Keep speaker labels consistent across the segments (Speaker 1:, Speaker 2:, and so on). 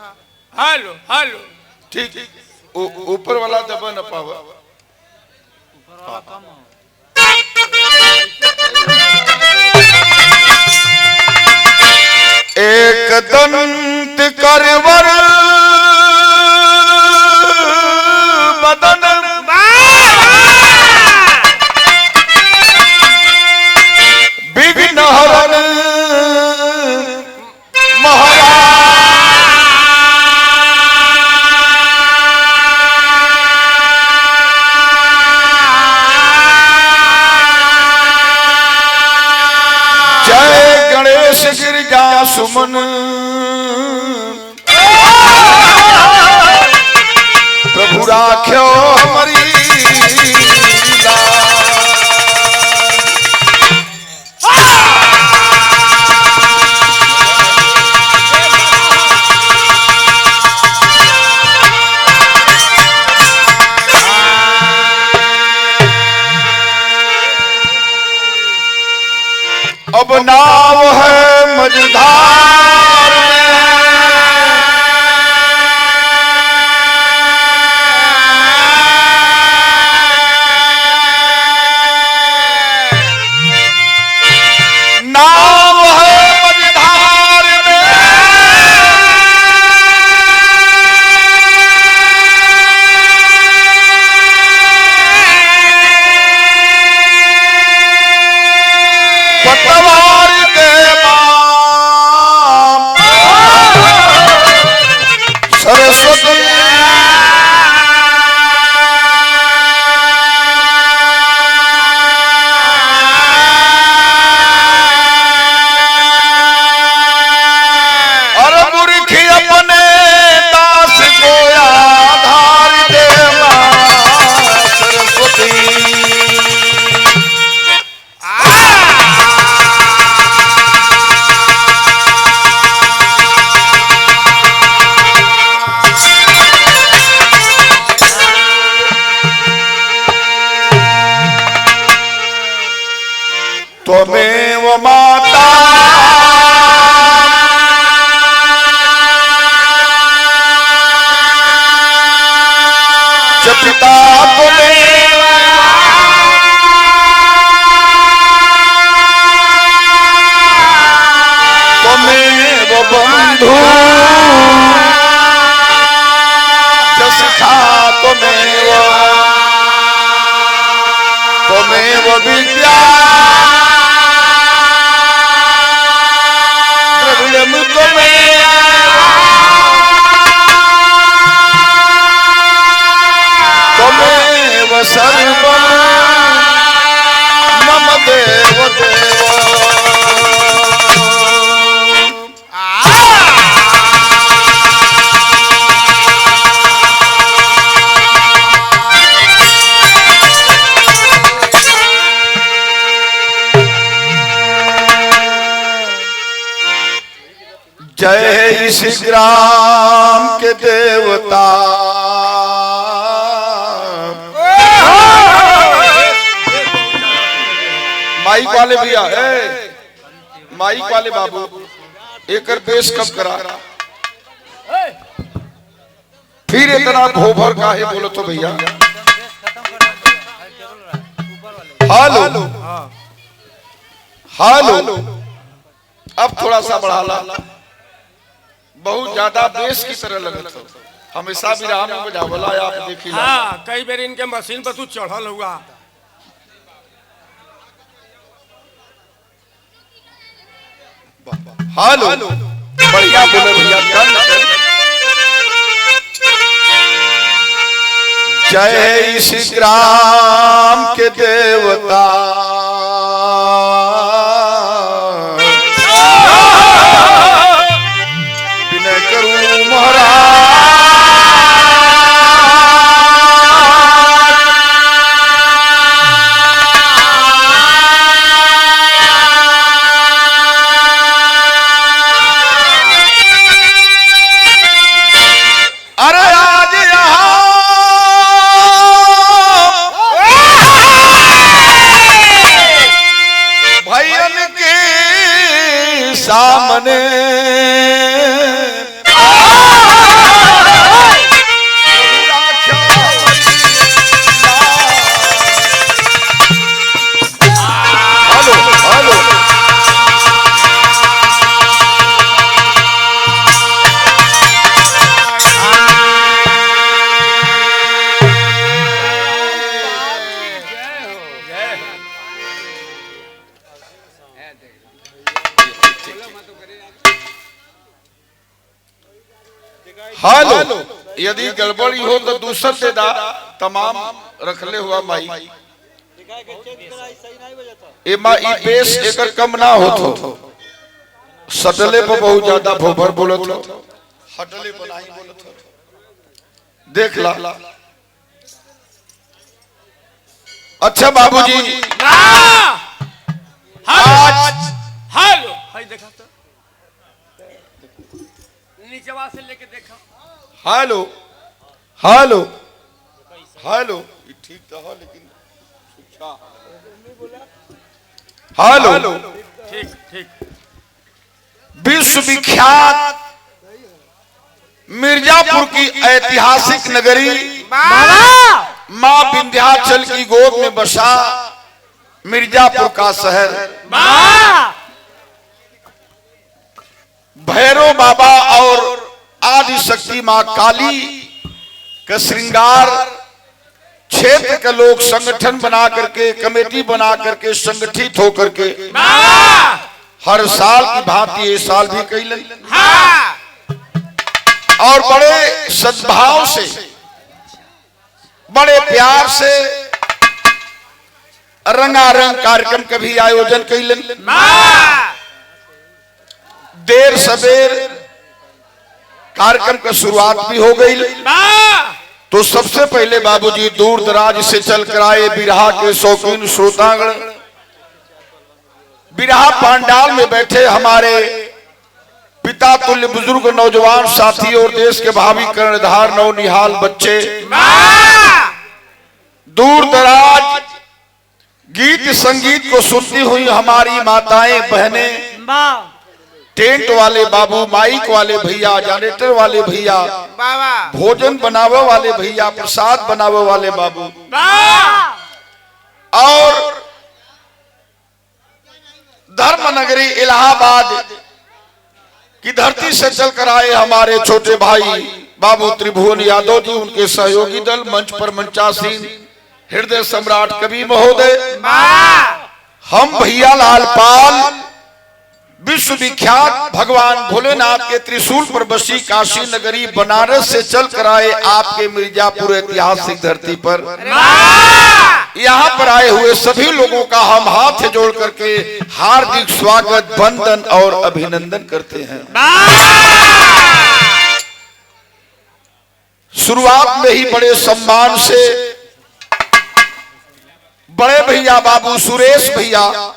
Speaker 1: Hello hello
Speaker 2: ठीक ऊपर वाला दबा न पावा एक दंत करवर बदन विघ्न हरण गिरजा सुमन प्रभु राख्यो हमारी अब नाव है मझधार नाव है मझधार पतवार के सरस्वती और मूर्खी अपने दास को आधार दे मां सरस्वती त्वमेव माता च पिता त्वमेव त्वमेव बंधु च सखा त्वमेव त्वमेव विद्या त्वमेव सर्वं मम देव देव जय श्री ग्राम के देवता माइक वाले भैया है माइक वाले बाबू एक बेस कब करा फिर इतना भोभर काहे बोलो तो भैया हेलो हेलो अब थोड़ा सा बढ़ा ला बहुत ज्यादा बेस की तरह लगा था हमेशा विराम में बजावला आप देखी
Speaker 1: हाँ कई बार इनके मशीन पर तू चढ़ल हुआ
Speaker 2: हेलो बढ़िया बोले भैया जय श्री ग्राम के देवता विनय करूं महाराज सामने हेलो, यदि गड़बड़ी हो तो दूसर दे दा, तमाम रखले हुआ माई ए माई बेस एकर कम ना हो तो सटले पर बहुत ज्यादा भोभर बोलत हो, हटले पर नहीं बोलत हो। देख ला। अच्छा बाबूजी,
Speaker 1: आज हेलो हाय देखा तो नीचवा से लेके देखा।
Speaker 2: हेलो हेलो हेलो, ये ठीक तो है लेकिन हेलो,
Speaker 1: ठीक ठीक।
Speaker 2: विश्व विख्यात मिर्जापुर की ऐतिहासिक नगरी मां विंध्याचल की गोद में बसा मिर्जापुर का शहर, भैरव बाबा और आदि शक्ति मां काली का श्रृंगार क्षेत्र के लोग संगठन बना करके, कमेटी बना करके, संगठित होकर के हर साल की भांति ये साल भी कैलन और बड़े सद्भाव से, बड़े प्यार से रंगारंग कार्यक्रम का भी आयोजन कैलन। देर सवेर कार्यक्रम का शुरुआत भी हो गई। तो सबसे पहले बाबूजी दूर दराज से चल कर आए बिरहा के शौकीन श्रोतागण, बिरहा पांडाल में बैठे हमारे पिता तुल्य बुजुर्ग नौजवान साथी और देश के भावी कर्णधार नवनिहाल बच्चे, दूर दराज गीत संगीत को सुनती हुई हमारी माताएं बहनें, टेंट वाले बाबू, माइक वाले भैया, जनरेटर वाले भैया, भोजन बनावे वाले भैया, प्रसाद बनावे वाले बाबू, और धर्म नगरी इलाहाबाद की धरती से चलकर आए हमारे छोटे भाई बाबू त्रिभुवन यादव जी, उनके सहयोगी दल, मंच पर मंचासीन हृदय सम्राट कवि महोदय, हम भैया लाल पाल, विश्व विख्यात भगवान भोलेनाथ के त्रिशूल पर बसी काशी नगरी बनारस से चल कर आए आपके मिर्जापुर ऐतिहासिक धरती पर। यहाँ पर आए हुए सभी लोगों का हम हाथ जोड़ करके हार्दिक स्वागत, वंदन और अभिनंदन करते हैं। शुरुआत में ही बड़े सम्मान से बड़े भैया बाबू सुरेश भैया,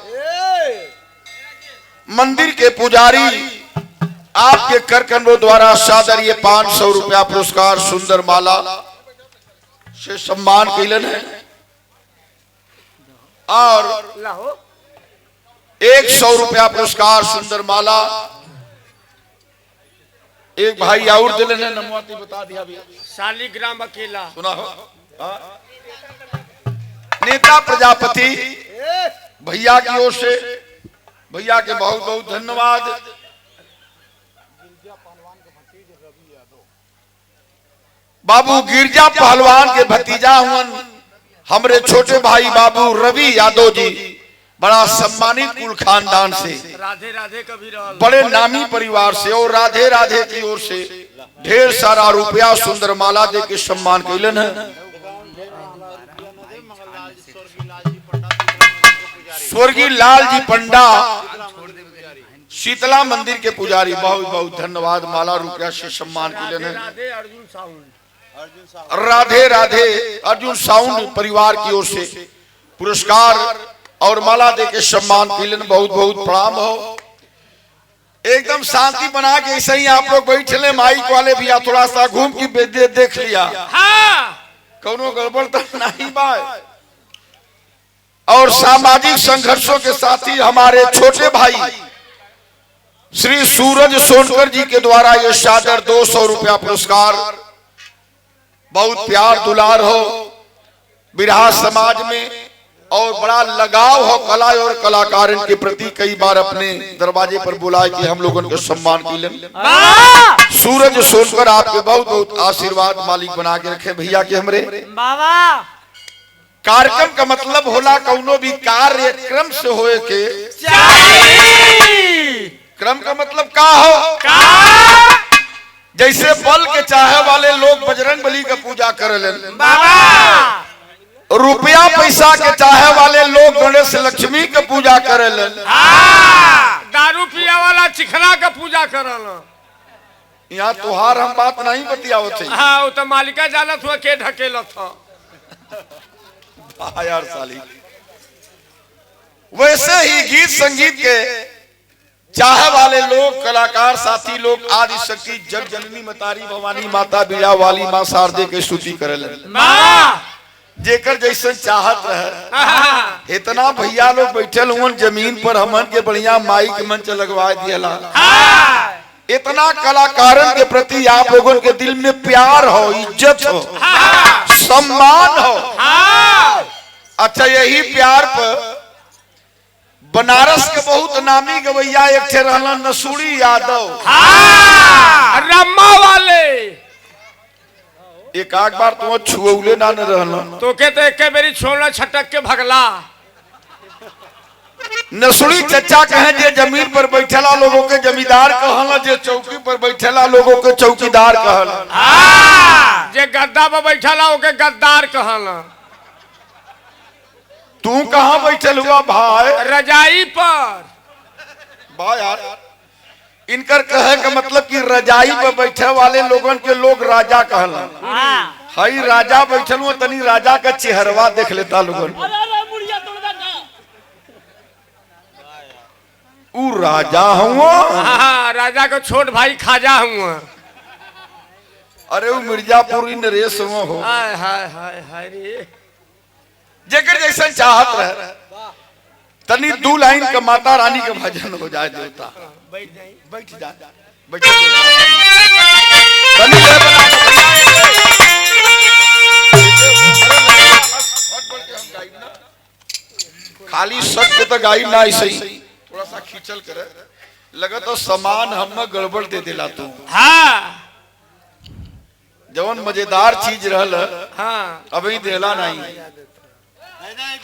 Speaker 2: मंदिर के पुजारी, आपके कर कमरों द्वारा सादर ये 500 रुपया पुरस्कार सुंदर माला से सम्मान कैलन है और 100 रुपया पुरस्कार सुंदर माला एक भाई और दिलन है, नमवाती बता दिया भी,
Speaker 1: शालिग्राम अकेला
Speaker 2: सुना हो। नेता प्रजापति भैया की ओर से भैया के बहुत बहुत धन्यवाद। बाबू गिरजा पहलवान के भतीजा हुन हमरे छोटे भाई बाबू रवि यादव जी, बड़ा सम्मानित कुल खानदान से,
Speaker 1: राधे राधे कभी रहल,
Speaker 2: बड़े नामी परिवार से, और राधे राधे की ओर से ढेर सारा रुपया सुंदर माला दे के सम्मान कैलन है। स्वर्गीय लाल जी पंडा शीतला मंदिर के पुजारी, बहुत बहुत धन्यवाद, माला रुपया से सम्मान कैलन है। राधे राधे अर्जुन साउंड परिवार की ओर से पुरस्कार और माला दे के सम्मान कैलन, बहुत बहुत प्रणाम हो। एकदम शांति बना के ऐसे ही आप लोग बैठे, माइक वाले भी थोड़ा सा घूम के देख लिया, कौनो गड़बड़ तो नहीं बा। और सामाजिक संघर्षों के साथ ही हमारे छोटे भाई श्री सूरज सोनकर जी के द्वारा ये सादर 200 रुपया पुरस्कार, बहुत प्यार दुलार हो बिरहा समाज में और बड़ा लगाव हो कला और कलाकार के प्रति, कई बार अपने दरवाजे पर बुलाए कि हम लोगों के सम्मान कैलन। सूरज सोनकर आपके बहुत बहुत आशीर्वाद मालिक बना के रखे भैया के हमरे। कार्यक्रम का मतलब होला कौनो भी कार्यक्रम से होए के क्रम का मतलब का हो? जैसे बल के चाहे वाले लोग बजरंग बली का पूजा करें, रुपया पैसा के चाहे वाले लोग गणेश लक्ष्मी के पूजा करें,
Speaker 1: दारू पिया वाला चिखला का पूजा करल।
Speaker 2: यहाँ तुहार हम बात नहीं बतियाओ थे।
Speaker 1: हाँ, वो तो मालिका जानत हुआ के ढकेलत था।
Speaker 2: यार साली, वैसे ही गीत संगीत के चाहे वाले लोग, कलाकार साथी लोग आदि शक्ति जग जननी मतारी भवानी माता बीड़ा वाली माँ शारदे के स्तुति करें, जेकर जैसे चाहत रहे। इतना भैया लोग बैठे हुए जमीन पर, हमन के बढ़िया माई के मंच लगवा दिया। इतना कलाकारन के प्रति आप लोगों के दिल में प्यार हो, इज्जत हो, सम्मान हो। अच्छा, यही प्यार पर बनारस के बहुत नामी गवैया एक थे रहना नसूड़ी यादव,
Speaker 1: रम्मा वाले।
Speaker 2: एक आध बार तुम छुअले ना न रहना,
Speaker 1: तो के तो एक मेरी छोड़ना छटक के भगला।
Speaker 2: नसूड़ी चचा कहे जे जमीन पर बैठेला लोगों के जमींदार कहला, जे चौकी पर बैठेला लोगों के चौकीदार कहला,
Speaker 1: जे गद्दा पर बैठेला ओके गद्दार कहला।
Speaker 2: तू कहाँ बैठल हुआ भाई?
Speaker 1: रजाई पर।
Speaker 2: भाई यार, इनकर कहे का मतलब कि रजाई पर बैठे वाले लोगन के लोग राजा कहला। हई राजा बैठल हुआ, तनी राजा का चेहरवा देख लेता लोगन। ऊ राजा हुआ?
Speaker 1: हाँ, राजा का छोट भाई खाजा हुआ।
Speaker 2: अरे वो मिर्जापुरी नरेश हुआ हो।
Speaker 1: हाय हाय हाय हाय रे,
Speaker 2: जेकर जैसा चाहत रहे, तनी दू लाइन का माता रानी का भजन हो जाए देवता।
Speaker 1: बैठ जाइए,
Speaker 2: बैठ जा, बैठ जा। तनी ले बना खाली सट के तो गाई ना, ऐसे ही थोड़ा सा खींचल करे लगा तो सामान हम गड़बड़ दे दिला तू।
Speaker 1: हाँ,
Speaker 2: जवन मजेदार चीज रहल,
Speaker 1: हाँ,
Speaker 2: अभी देला नहीं।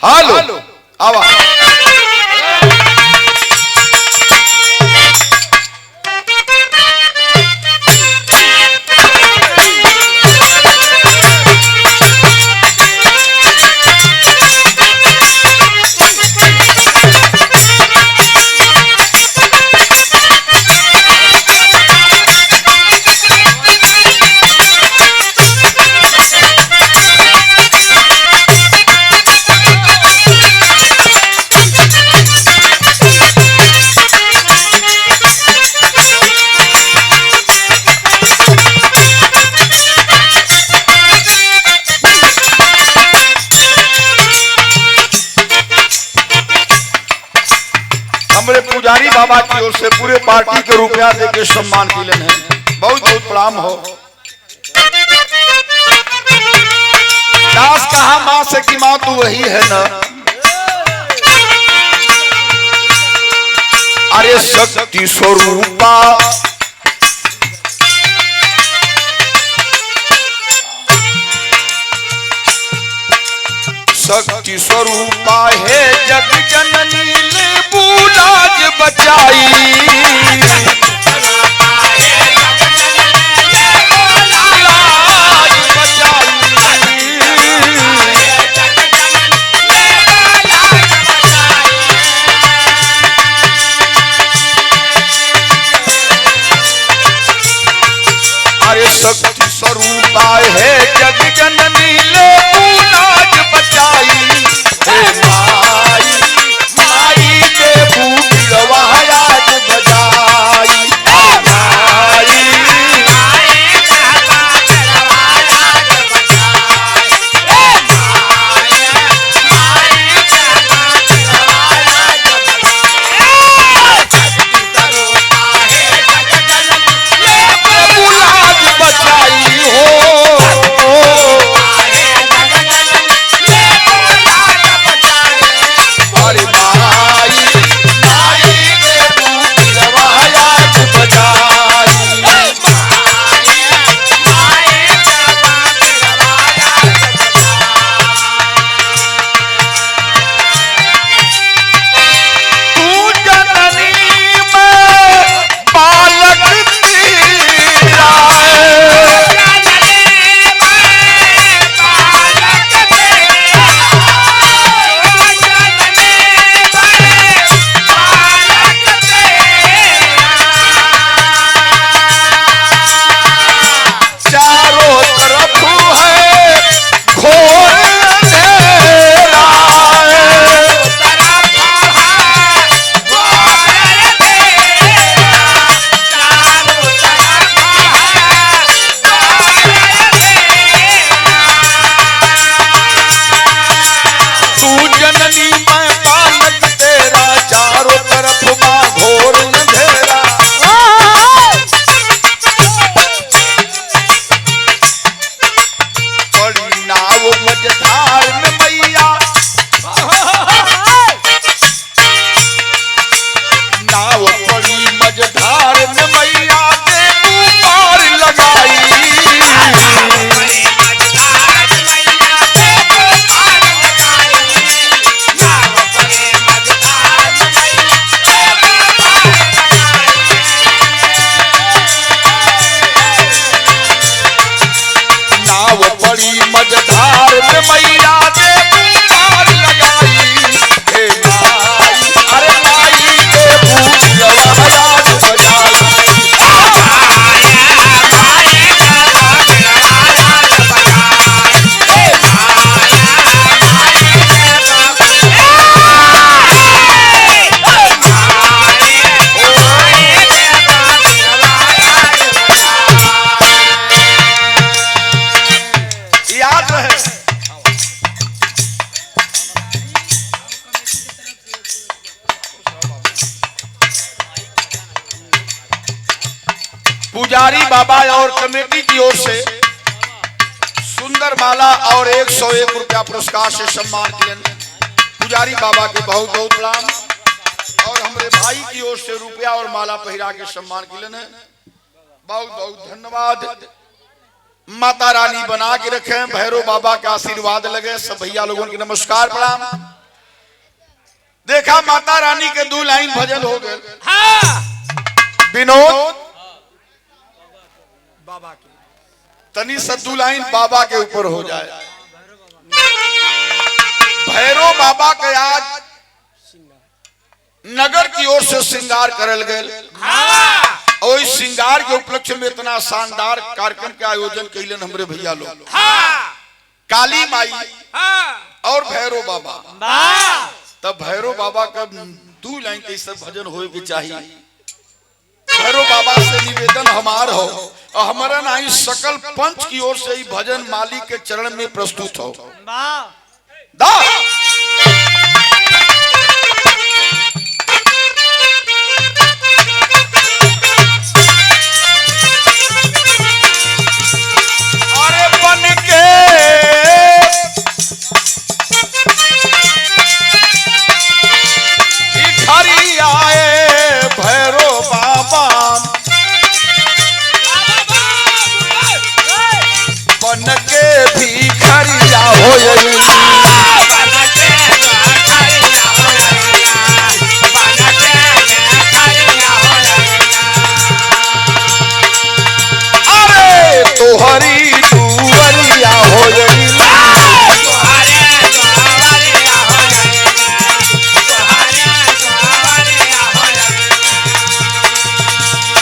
Speaker 2: हेलो, आवा। पुजारी बाबा की ओर से पूरे पार्टी के रुपया देके सम्मान मिलन है। बहुत बहुत प्रणाम हो। दास कहा माँ से कि माँ तू वही है ना। अरे शक्ति स्वरूपा शक्ति स्वरूपा है जग जननी ले बुलाज बचाई। अरे शक्ति स्वरूपा है जग जननी ले बुलाज बचाई। हे माई माई के बूढ़वा आज बजाई। माई बुलाज बचाई हो। पुजारी बाबा और कमेटी की ओर से सुंदर माला और 101 रुपया पुरस्कार से सम्मान किए। पुजारी बाबा के बहुत बहुत प्रणाम और हमारे भाई की ओर से रुपया और माला पहिरा के सम्मान किए। बहुत बहुत धन्यवाद। माता रानी बना के रखे, भैरव बाबा का आशीर्वाद लगे। सब भैया लोगों के नमस्कार प्रणाम। देखा माता रानी के 2 लाइन भजन हो गए। विनोद
Speaker 1: बाबा की
Speaker 2: तनी से 2 लाइन बाबा के ऊपर हो जाए। भैरव बाबा के आज नगर की ओर से श्रृंगार करल गए और इस श्रृंगार के उपलक्ष्य में इतना शानदार कार्यक्रम के आयोजन कैलन हमरे भैया लोग। काली माई और भैरव बाबा। तब भैरव बाबा का 2 लाइन कैसे भजन होए के चाहिए। भैरव बाबा से निवेदन हमार हो और हमारा नहीं सकल पंच की ओर से ही भजन मालिक के चरण में प्रस्तुत हो। दा अरे बन के भिखारी आए भैरव बाबा, बन के भिखारिया हो तोहरी दुवरिया हो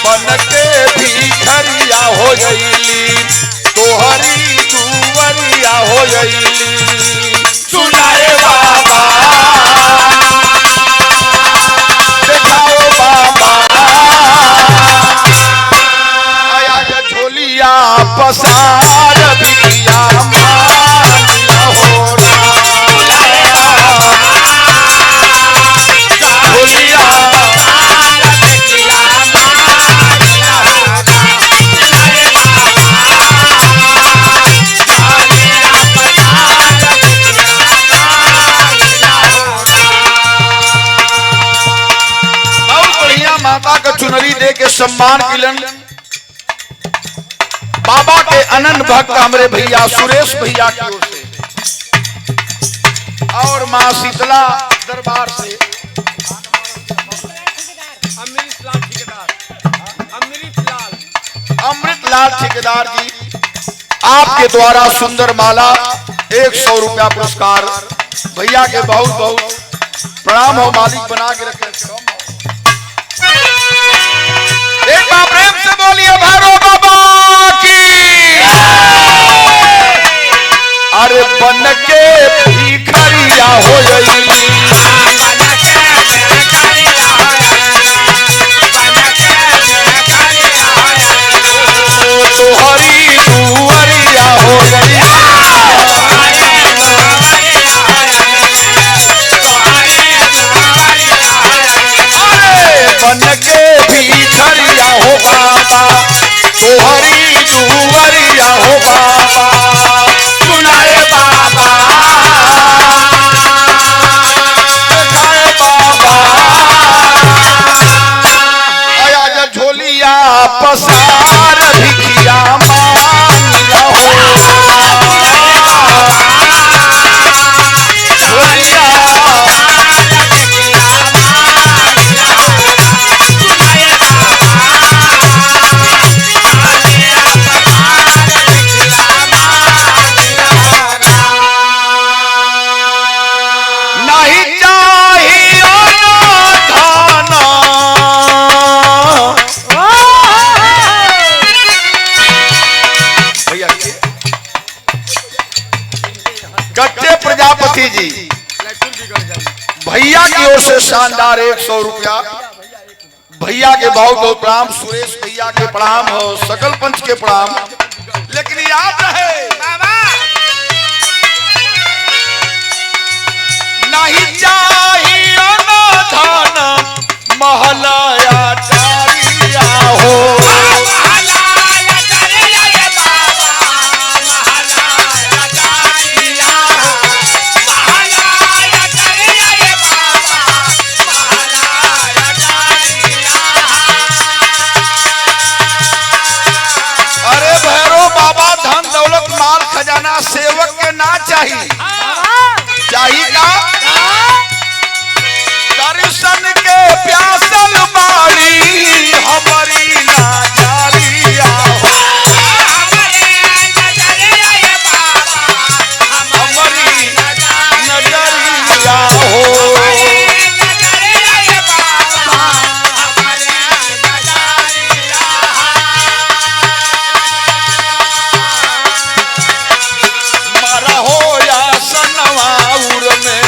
Speaker 2: बन के भिखरिया हो गईली, तोहरी दुवरिया हो गईली। सुनाए बाबा देखाओ बाबा आया झोलिया पसार बिया मानिया हो झोलिया माता का चुनरी दे के सम्मान किलन। बाबा के अनंत भक्त हमारे भैया सुरेश भैया की ओर से और मां शीतला दरबार से अमृत लाल ठेकेदार जी आपके द्वारा सुंदर माला 100 रुपया पुरस्कार। भैया के बहुत बहुत प्रणाम हो। मालिक बना के रखे। एक बार प्रेम से बोलिए भैरव बाबा की। अरे बन के भिखरिया हो गई, तोहरी दुवरिया हो गई। बन के भिखरिया हो बाबा, तोहरी दुवरिया हो बाबा। सुनाए बाबा देखाए बाबा आया झोलिया पसार भिखिया मानिया हो झोलिया कच्चे प्रजापति जी भैया की ओर से शानदार 100 रुपया। भैया के बहुत बहुत प्रणाम। सुरेश भैया के प्रणाम हो, सकल पंच के प्रणाम। लेकिन याद रहे नहीं चाहिए ना धन महलाया चारिया हो। चाहिए चाहिए का दर्शन के प्यासल बाड़ी हमारी नाजारिया हो हमारी नजरिया हो मारा हो या सनवाउर में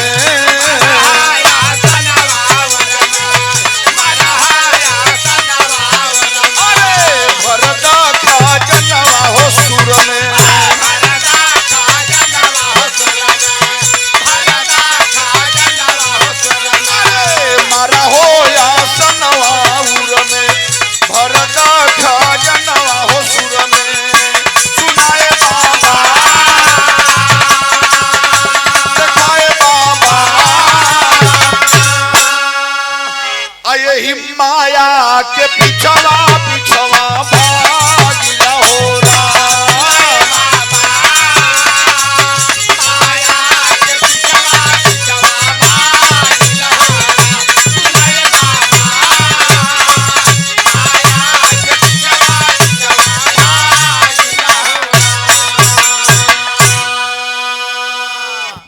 Speaker 2: माया के पिछवा पिछवा भागिया हो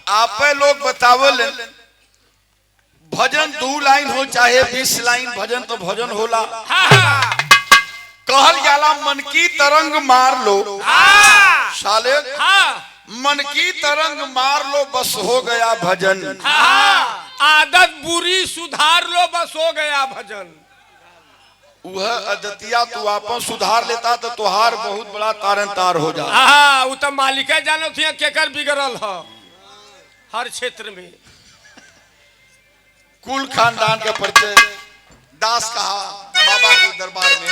Speaker 2: आप लोग बतावल भजन 2 लाइन हो चाहे 20 लाइन भजन तो भजन होला। कहल जाला मन की तरंग मार लो साले मन की तरंग मार लो बस हो गया भजन।
Speaker 1: आदत बुरी सुधार लो बस हो गया भजन।
Speaker 2: वह आदतिया तू आपन सुधार लेता तो तुहार बहुत बड़ा तारन तार हो जा।
Speaker 1: वो तो मालिक जानो थी केकर बिगड़ल है हर क्षेत्र में।
Speaker 2: कुल खानदान का परिचय दास कहा बाबा के दरबार में।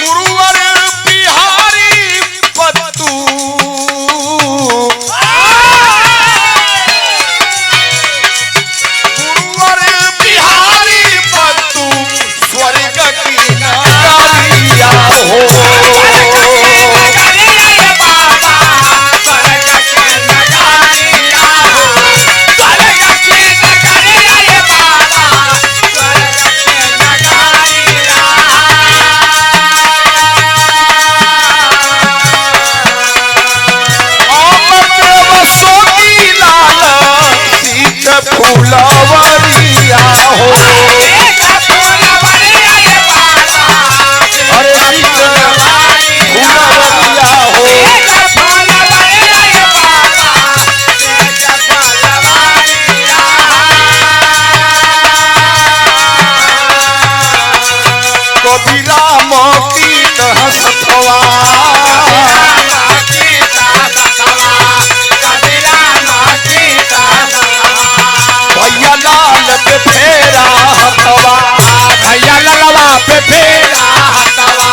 Speaker 2: गुरुवर बिहारी पत्तू गुरुवर बिहारी पत्तू स्वर्ग की नगरिया हो फूलवरिया हो अरे फूलवरिया हो कबीरा मोती हंसवा भैया लाल पे फेरा हथवा
Speaker 1: भैया ललवा पे फेरा हथवा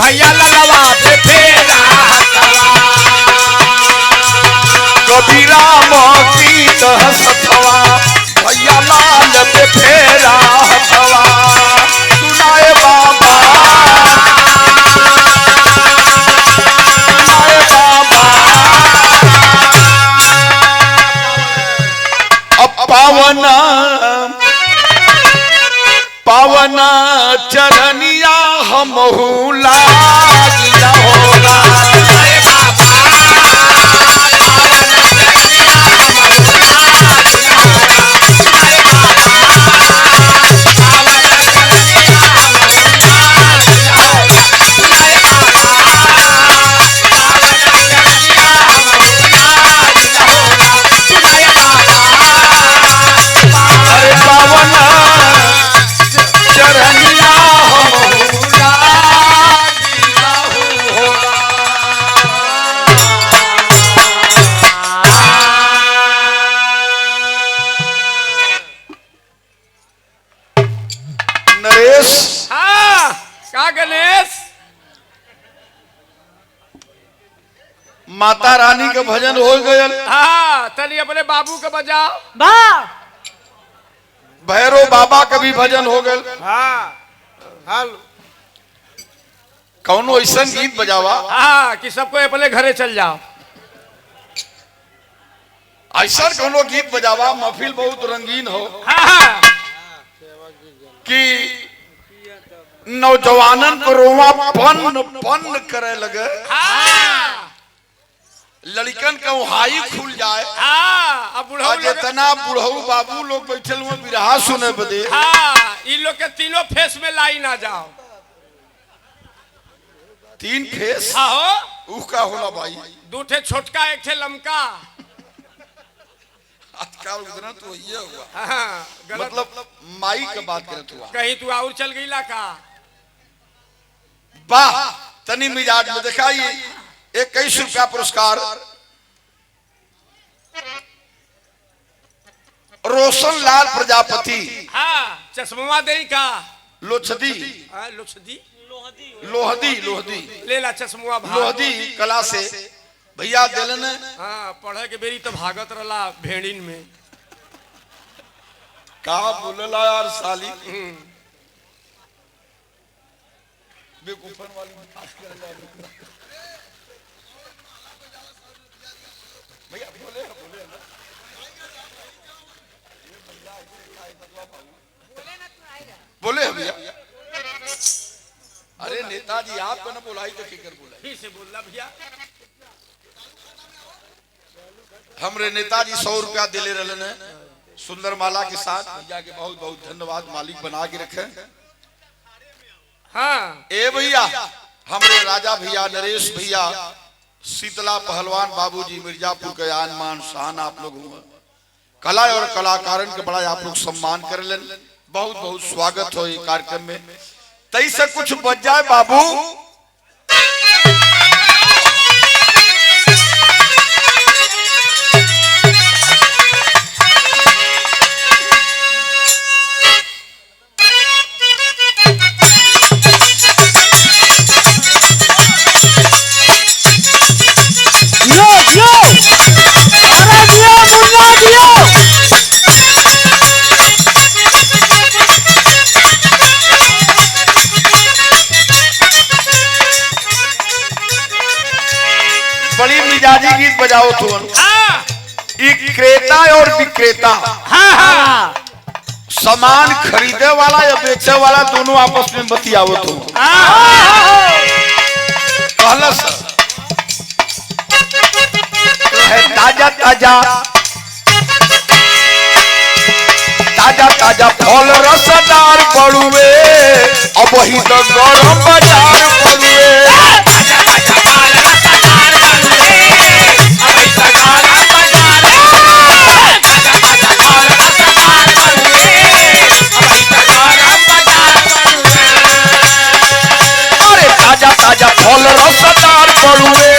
Speaker 1: भैया ललवा पे फेरा हथवा
Speaker 2: कबीरा मोती हंसवा भैया लाल पे फेरा हथवा सुनाए बाबा सुनाए बाबा पावन पावन चरनिया हमहू लागिया होला नरेश।
Speaker 1: हाँ का गणेश
Speaker 2: माता रानी के भजन हो गयल।
Speaker 1: हाँ तनी अपने बाबू के बजाओ।
Speaker 2: भैरव बाबा का भी भजन हो गयल।
Speaker 1: हाँ हाल
Speaker 2: कौनो ऐसा गीत बजावा
Speaker 1: हाँ कि सबको अपने घरे चल जाओ।
Speaker 2: ऐसा कोनो गीत बजावा महफिल बहुत रंगीन हो
Speaker 1: हाँ
Speaker 2: कि नौजवानन को रोवा पन पन करे लगे,
Speaker 1: हाँ
Speaker 2: लड़कन का हाई खुल जाए।
Speaker 1: हाँ अब बुढ़ऊ
Speaker 2: आज
Speaker 1: लोग
Speaker 2: इतना बुढ़ऊ बाबू लोग बैठल हुए बिरहा सुने बदे।
Speaker 1: हाँ इन लोग के तीनों फेस में लाई ना जाओ।
Speaker 2: 3 फेस
Speaker 1: आहो
Speaker 2: का होला भाई,
Speaker 1: 2 ठे छोटका 1 ठे लमका।
Speaker 2: आजकल उधर तो ये हुआ
Speaker 1: हाँ गलत
Speaker 2: मतलब माई का बात करत हुआ।
Speaker 1: कहीं तू और चल गई ला का।
Speaker 2: वाह तनी मिजाज में दिखाइए 21 रुपया पुरस्कार रोशन लाल प्रजापति
Speaker 1: हाँ चश्मा दे का
Speaker 2: लोछदी
Speaker 1: हाँ, लोछदी
Speaker 2: लोहदी लोहदी
Speaker 1: ले ला चश्मा भाग।
Speaker 2: लोहदी कला से भैया दिलन।
Speaker 1: हाँ पढ़े के बेरी तो भागत रला भेड़िन में।
Speaker 2: का बोलला यार साली बेकूफन वाली बात कर भैया बोले ना बोले भैया। अरे नेताजी आपको ना बुलाई तो फिकर बुलाई
Speaker 1: फिर से बोलना भैया।
Speaker 2: हमरे नेताजी 100 रुपया दिले रहलन है सुंदर माला के साथ। भैया के बहुत बहुत धन्यवाद, मालिक बना के रखे।
Speaker 1: हाँ
Speaker 2: ए भैया हमरे राजा भैया नरेश भैया शीतला पहलवान बाबूजी मिर्जापुर के आन मान शान आप लोग हुआ। कला और कलाकारन के बड़ा आप लोग सम्मान कर लेन। बहुत बहुत स्वागत हो ये कार्यक्रम में। तई से कुछ बच जाए बाबू। बड़ी मिजाजी गीत बजाओ तुम। क्रेता और विक्रेता सामान खरीदे वाला या बेचे वाला दोनों आपस में बतियावो तुम। कहलस ताजा ताजा ताजा ताजा फल रसदार बड़ुए अब वही तो गरम बाजार बड़ुए। ताजा फल रसदार बड़ुए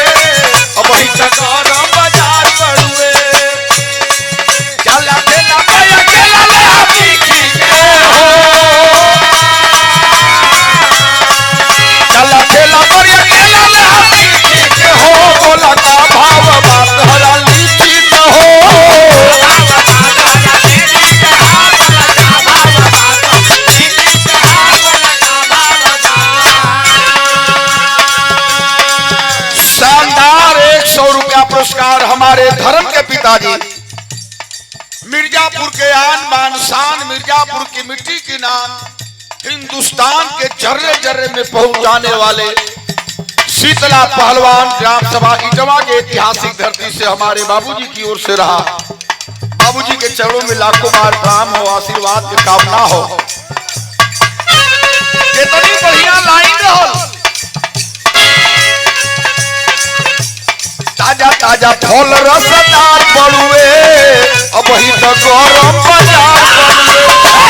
Speaker 2: अब वही तक गरम बाजार बड़ुए। चला खेला भैया खेला ले हाथी खींचे हो। चला खेला भैया खेला ले हाथी खींचे हो। बोला का भाव बात हरा लीची हो। शानदार 100 रुपया पुरस्कार हमारे धर्म के पिताजी मिर्जापुर के आन बान शान मिर्जापुर की मिट्टी की नाम हिंदुस्तान के जर्रे जर्रे में पहुंचाने वाले शीतला पहलवान ग्राम सभा इटवा के ऐतिहासिक धरती से हमारे बाबूजी की ओर से रहा। बाबूजी के चरणों में लाखों बार प्रणाम हो, आशीर्वाद की कामना हो। कितनी बढ़िया लाइन रहो। ताजा ताजा फल रसदार बड़ुए अब वही तो गरम बाजार बड़ुए।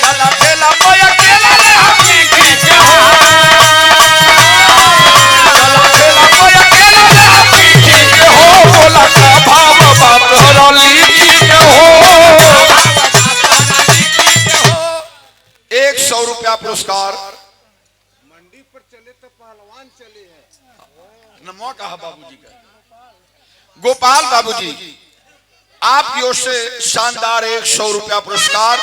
Speaker 2: चला खेला भैया खेला ले हाथी खींचे हो। चला खेला भैया खेला ले हाथी खींचे हो। बोला का भाव बात हरा लीची हो। 100 रुपया पुरस्कार
Speaker 1: मंडी पर चले तो
Speaker 2: नमो कहा बाबूजी का। गोपाल बाबूजी आपकी ओर से शानदार 100 रुपया पुरस्कार।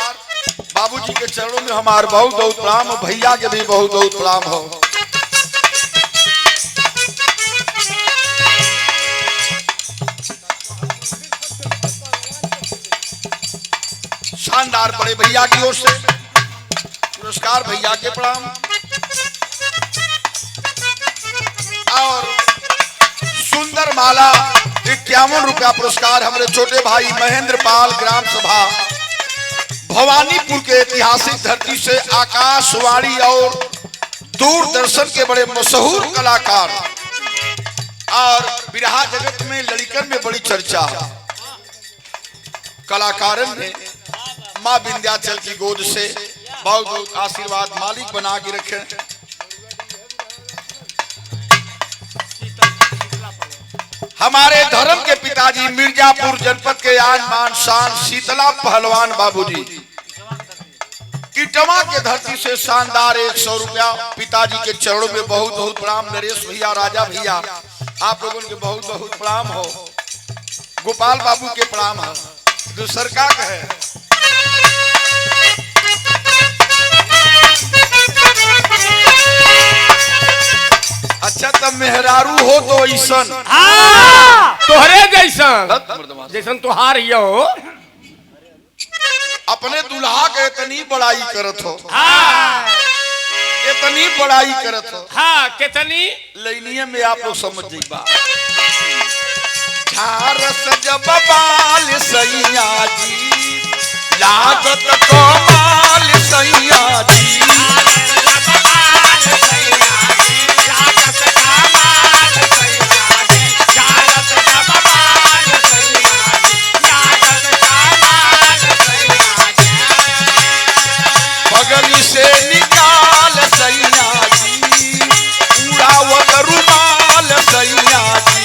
Speaker 2: बाबूजी के चरणों में हमारे बहुत बहुत प्रणाम, भैया के भी बहुत बहुत प्रणाम हो। शानदार बड़े भैया की ओर से पुरस्कार, भैया के प्रणाम। और सुंदर माला 51 रुपया पुरस्कार हमारे छोटे भाई महेंद्र पाल, ग्राम सभा भवानीपुर के ऐतिहासिक धरती से आकाशवाणी और दूरदर्शन के बड़े मशहूर कलाकार और बिरहा जगत में लड़कन में बड़ी चर्चा है। कलाकारन ने माँ विंध्याचल की गोद से बहुत बहुत आशीर्वाद मालिक बना के रखे। हमारे धर्म के पिताजी मिर्जापुर जनपद के आन बान शान शीतला पहलवान बाबूजी इटवा के धरती से शानदार 100 रुपया। पिताजी के चरणों में बहुत बहुत प्रणाम। नरेश भैया, राजा भैया, आप लोगों के बहुत बहुत प्रणाम हो। गोपाल बाबू के प्रणाम है। दूसर का है अच्छा तब मेहरारू हो तो ऐसन
Speaker 1: तोहरे जैसन जैसन तुहार हो।
Speaker 2: अपने दुल्हा के इतनी बड़ाई करत हो, इतनी बड़ाई करत हो।
Speaker 1: हाँ कितनी
Speaker 2: लेनिए में आप लोग समझ जाइबा। झारस जब बाल सैया जी लागत कमाल सैया जी। बगली से निकाल सैया जी, उड़ावत रुमाल सैया जी।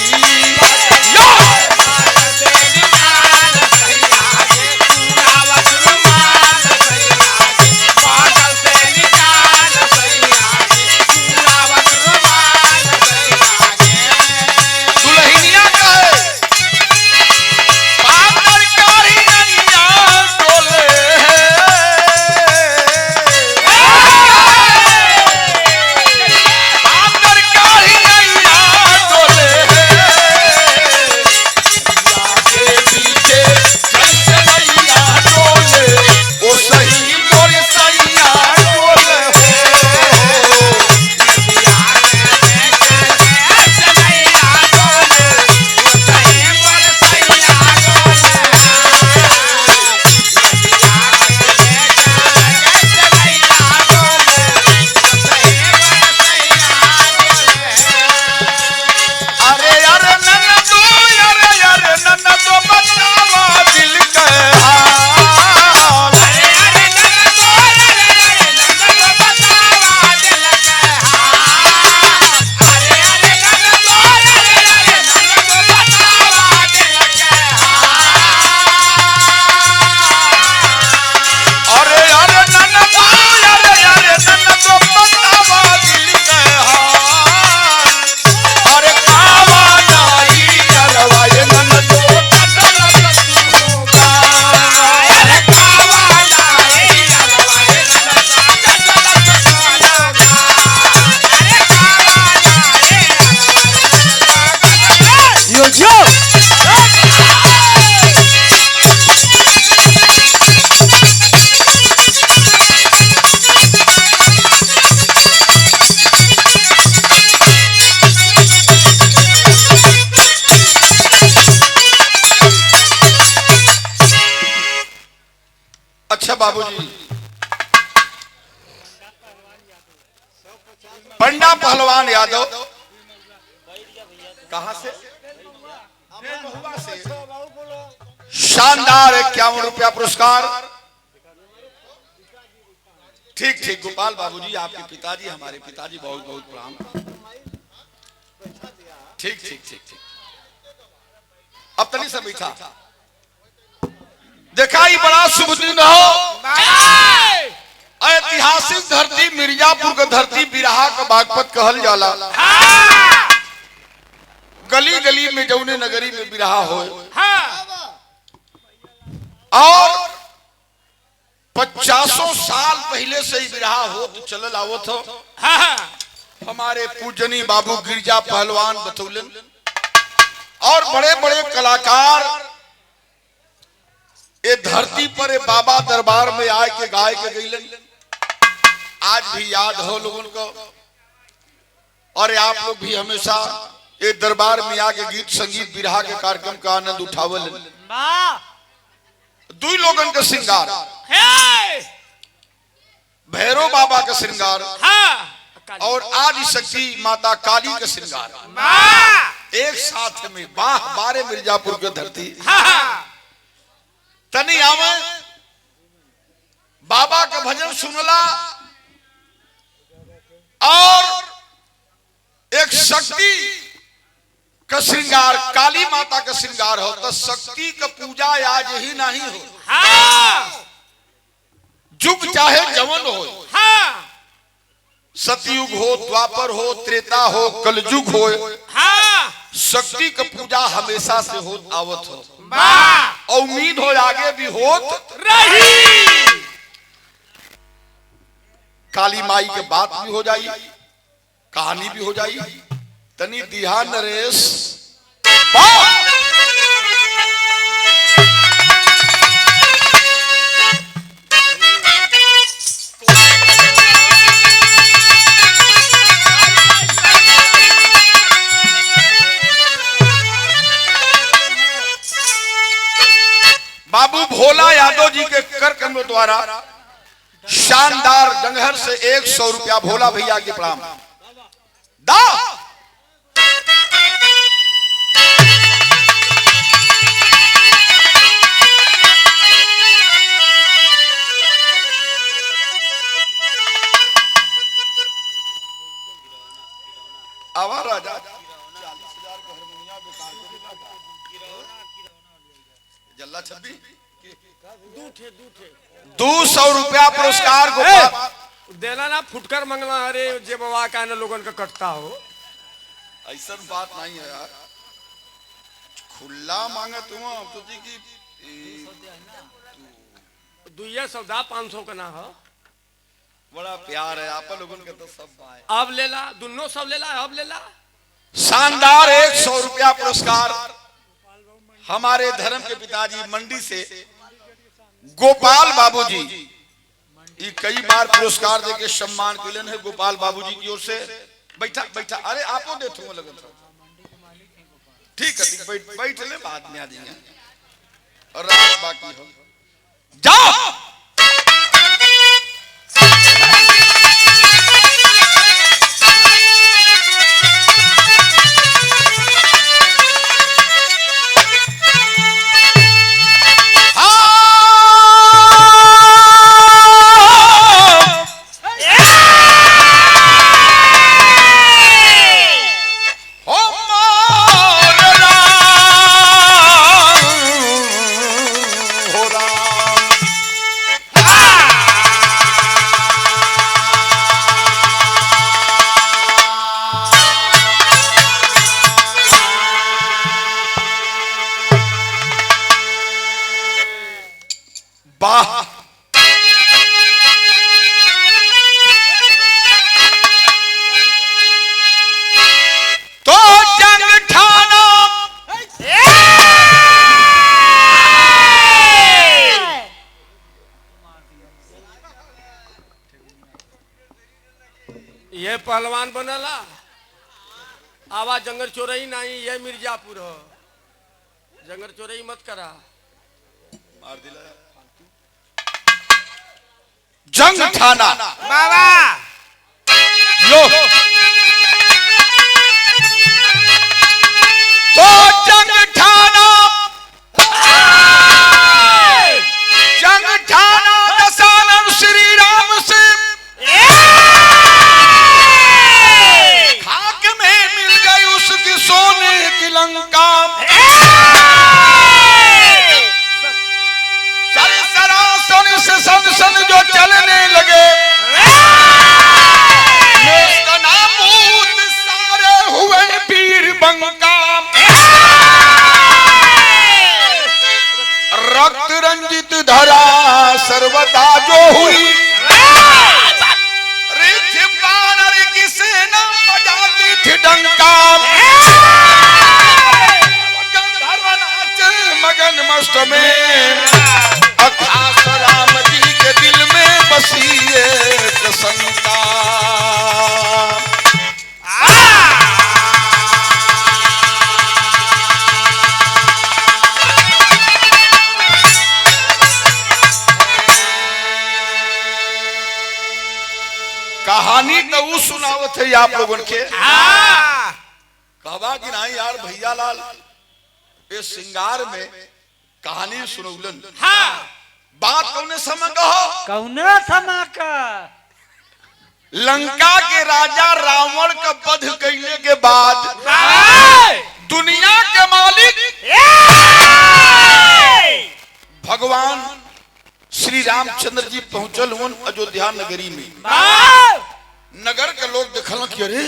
Speaker 2: अच्छा बाबूजी, पंडा पहलवान यादव कहां से? शानदार 51 रुपया पुरस्कार। ठीक ठीक गोपाल बाबूजी, आपके पिताजी हमारे पिताजी बहुत बहुत प्रणाम। ठीक ठीक ठीक ठीक। अब तनी से बैठा देखा ही बड़ा शुभ दिन हो। ऐतिहासिक धरती मिर्जापुर का धरती बिरहा का बागपत कहल जाला। गली गली में जौने नगरी में बिरहा हो और 50 साल पहले से ही बिरहा हो तो चलल आवत हो। हमारे पूजनी बाबू गिरजा पहलवान बतौलन और बड़े बड़े कलाकार ये धरती पर बाबा दरबार में आए के गाय के गईलन। आज भी याद हो लोगों को और आप लोग भी हमेशा ये दरबार में आके गीत संगीत बिरहा के कार्यक्रम का आनंद उठावल। दुई लोगन का श्रृंगार, भैरव बाबा का श्रृंगार और आदि शक्ति माता काली का श्रृंगार एक साथ में। वाह बारे मिर्जापुर की धरती। तनी आवे बाबा का भजन सुनला और एक शक्ति का श्रृंगार, काली माता का श्रृंगार हो तो शक्ति का पूजा आज ही नहीं हो। जुग चाहे जवन हो, सतयुग हो, द्वापर हो, त्रेता हो, कलयुग हो, शक्ति का पूजा हमेशा से हो आवत हो। और उम्मीद हो आगे भी होत रही। काली माई के बात भी हो जाई, कहानी भी हो जाई। तनी दिहा नरेश बाबू भोला यादव जी के कर कमलों द्वारा शानदार जंगहर से 100 रुपया भोला भैया के प्रणाम दा। आवा राजा 40,000 का हारमोनिया बेकार जल्ला छब्बी 200 रुपया पुरस्कार गोपाल
Speaker 1: देना ना फुटकर मंगला। अरे जे बाबा का ना लोगन का कटता हो,
Speaker 2: ऐसा बात नहीं है यार। खुला मांगे तुम तो जी की
Speaker 1: दुइया सौदा 500 का ना हो।
Speaker 2: बड़ा प्यार है आप लोगों के तो सब आए।
Speaker 1: अब लेला दोनों सब लेला, अब लेला। शानदार
Speaker 2: 100 रुपया पुरस्कार हमारे धर्म के पिताजी मंडी से गोपाल बाबूजी, ये कई बार पुरस्कार देके सम्मान किलन है गोपाल बाबूजी की ओर से। बैठा बैठा, अरे आपको देते लगा ठीक है, बैठ ले, बाद में आ जाएंगे और रात बाकी हो जाओ।
Speaker 1: ये पहलवान बनला। आवाज जंगल चोरई नहीं, ये मिर्जापुर हो। जंगल चोरई मत करा।
Speaker 2: मार दिला जंग ठाना
Speaker 1: बाबा
Speaker 2: लो तो जंग ठाना दशानन श्री राम से खाक में मिल गई उसकी सोने की लंका। सन से सन सन जो चलने लगे, हुई रिद्धि वानर की सेना बजाती थी डंका गंधर्व नाचे मगन मस्त में अखास राम जी के दिल में बसी एक शंका कहानी तो वो सुनावत है आप लोगों के कहवा कि नहीं यार भैया लाल ये श्रृंगार में कहानी सुनौलन बात कौने समय कहो
Speaker 3: कौने समय का
Speaker 2: लंका के राजा रावण का वध कैले के बाद दुनिया के मालिक भगवान श्री रामचंद्र जी पहुंचल हुन अयोध्या नगरी में नगर के लोग देखल कि अरे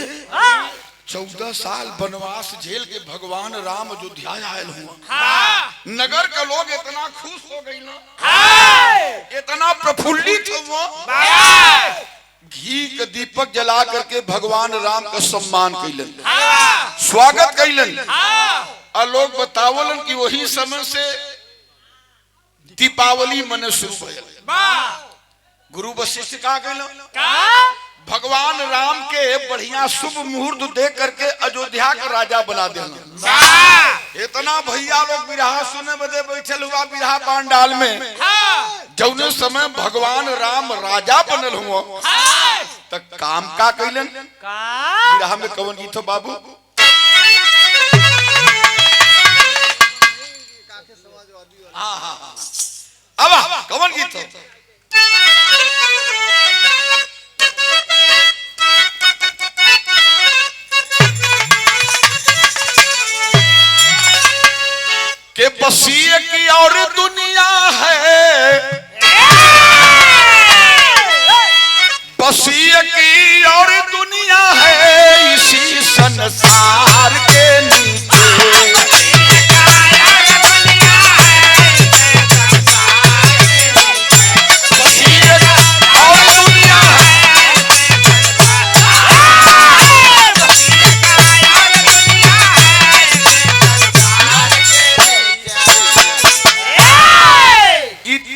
Speaker 2: 14 साल वनवास झेल के भगवान राम अयोध्या आयल हुआ नगर के लोग इतना खुश हो गई ना इतना प्रफुल्लित हुआ घी के दीपक जला करके भगवान राम का सम्मान कैलन स्वागत कैलन और लोग बतावलन कि वही समय से दीपावली मने शुरू भइल गुरु वशिष्ठ का कहलो भगवान राम के बढ़िया शुभ मुहूर्त देख करके अयोध्या का राजा बना देना इतना भैया लोग बिरहा सुने बदे बैठल हुआ बिरहा पांडाल में जौने समय भगवान राम राजा बनल हुआ तक काम का कैलन बिरहा में कौन गीत हो बाबू हाँ अब कौन गीत हो के बसिए की और दुनिया है बसिए की और दुनिया है इसी संसार के नीचे बसिए और दुनिया है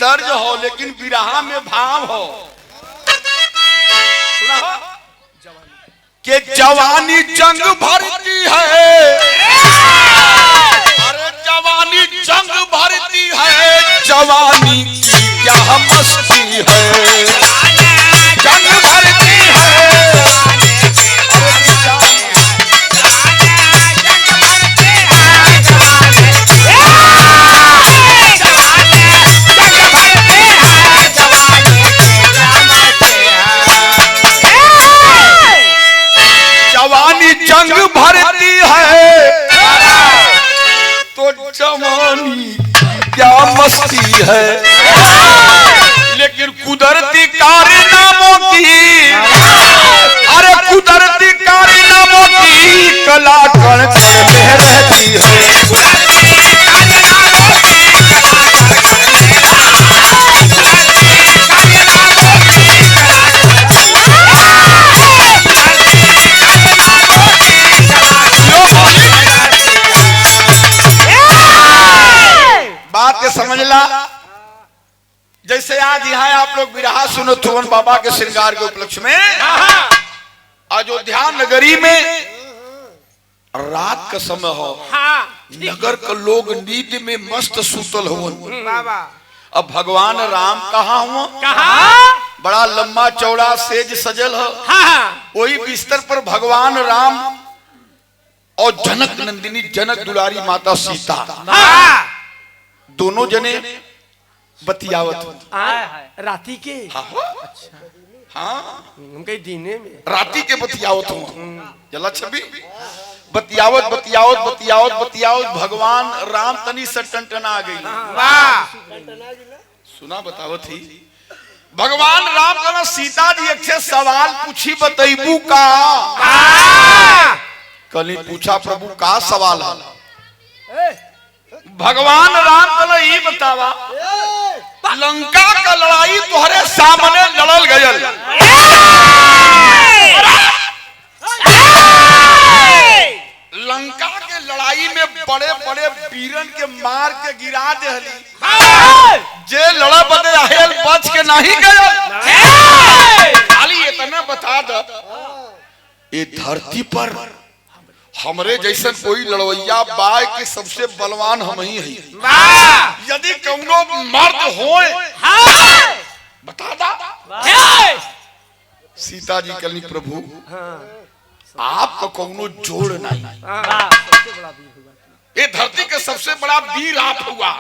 Speaker 2: तर्ज हो लेकिन बिरहा में भाव हो सुना हो कि जवानी जंग भरती है अरे जवानी जंग भरती है जवानी की क्या मस्ती है जंग भरती है जंग भरती है तो जवानी क्या मस्ती है लेकिन कुदरती कारनामों की अरे कुदरती कारनामों की कला कण में रहती है बात के समझला जैसे आज यहाँ आप लोग बिरहा सुनो थुवन बाबा के श्रृंगार के उपलक्ष्य में अयोध्या नगरी में रात का समय हो नगर के लोग नींद में मस्त सुतल हो अब भगवान राम कहाँ हुआ बड़ा लंबा चौड़ा सेज सजल हो वही बिस्तर पर भगवान राम और जनक नंदिनी जनक दुलारी माता सीता दोनों जने बतियावत
Speaker 1: राती के
Speaker 2: हाँ
Speaker 1: उनके दीने में
Speaker 2: राती के बतियावत हो जला छवि बतियावत बतियावत बतियावत बतियावत भगवान राम तनी से टनटना गई सुना बतावत ही भगवान राम का सीता जी एक सवाल पूछी बतैबू का कल पूछा प्रभु का सवाल है भगवान राम कहला ये बतावा लंका का लड़ाई तुम्हारे सामने लड़ल गयल। लंका के लड़ाई में बड़े बड़े वीरन के मार के गिरा देहली, जे लड़ा बदे आयल बच के नहीं गयल। खाली इतना बता द, ये धरती पर हमरे जैसन कोई लड़वैया बाय के सबसे बलवान हम ही हैं। यदि कौनो मर्द होए बता दा। सीता जी कहली प्रभु आपका कौनो जोड़ नहीं, ये धरती के सबसे बड़ा वीर आप हुआ।